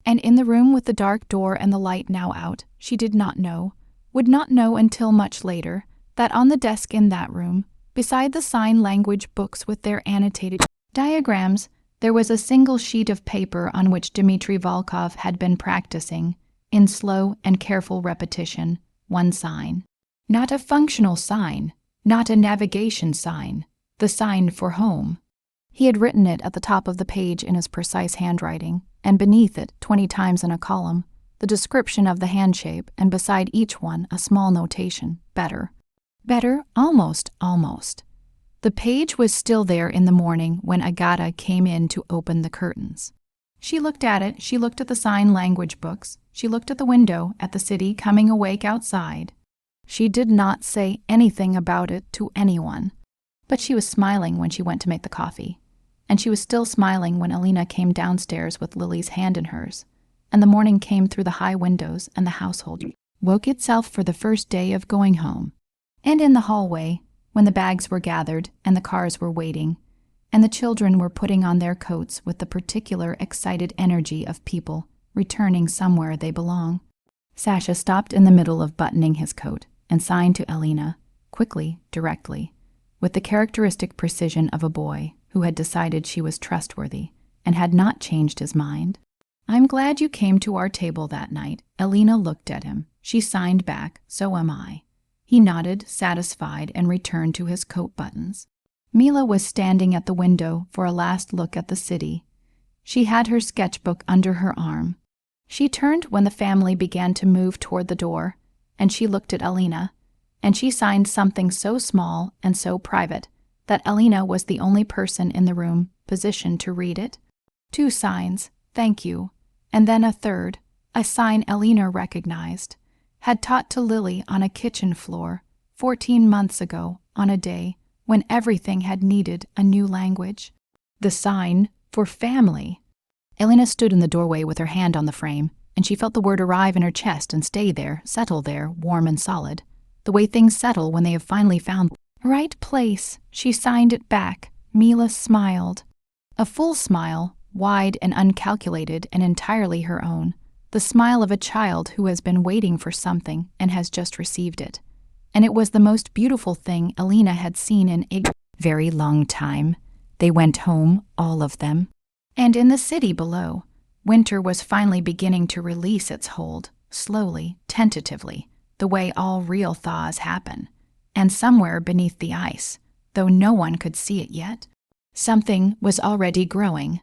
And in the room with the dark door and the light now out, she did not know, would not know until much later, that on the desk in that room, beside the sign language books with their annotated diagrams, there was a single sheet of paper on which Dmitri Volkov had been practicing, in slow and careful repetition, one sign. Not a functional sign, not a navigation sign, the sign for home. He had written it at the top of the page in his precise handwriting, and beneath it, 20 times in a column, the description of the hand shape, and beside each one a small notation, better. Better, almost. The page was still there in the morning when Agata came in to open the curtains. She looked at it, she looked at the sign language books, she looked at the window, at the city coming awake outside. She did not say anything about it to anyone, but she was smiling when she went to make the coffee, and she was still smiling when Alina came downstairs with Lily's hand in hers, and the morning came through the high windows and the household woke itself for the first day of going home. And in the hallway, when the bags were gathered and the cars were waiting, and the children were putting on their coats with the particular excited energy of people returning somewhere they belong, Sasha stopped in the middle of buttoning his coat and signed to Alina, quickly, directly, with the characteristic precision of a boy who had decided she was trustworthy and had not changed his mind. I'm glad you came to our table that night. Alina looked at him. She signed back, so am I. He nodded, satisfied, and returned to his coat buttons. Mila was standing at the window for a last look at the city. She had her sketchbook under her arm. She turned when the family began to move toward the door, and she looked at Alina, and she signed something so small and so private that Alina was the only person in the room positioned to read it. 2 signs, thank you, and then a third, a sign Alina recognized, had taught to Lily on a kitchen floor 14 months ago on a day when everything had needed a new language. The sign for family. Alina stood in the doorway with her hand on the frame, and she felt the word arrive in her chest and stay there, settle there, warm and solid, the way things settle when they have finally found the right place. She signed it back. Mila smiled. A full smile, wide and uncalculated and entirely her own, the smile of a child who has been waiting for something and has just received it. And it was the most beautiful thing Alina had seen in a very long time. They went home, all of them. And in the city below, winter was finally beginning to release its hold, slowly, tentatively, the way all real thaws happen. And somewhere beneath the ice, though no one could see it yet, something was already growing.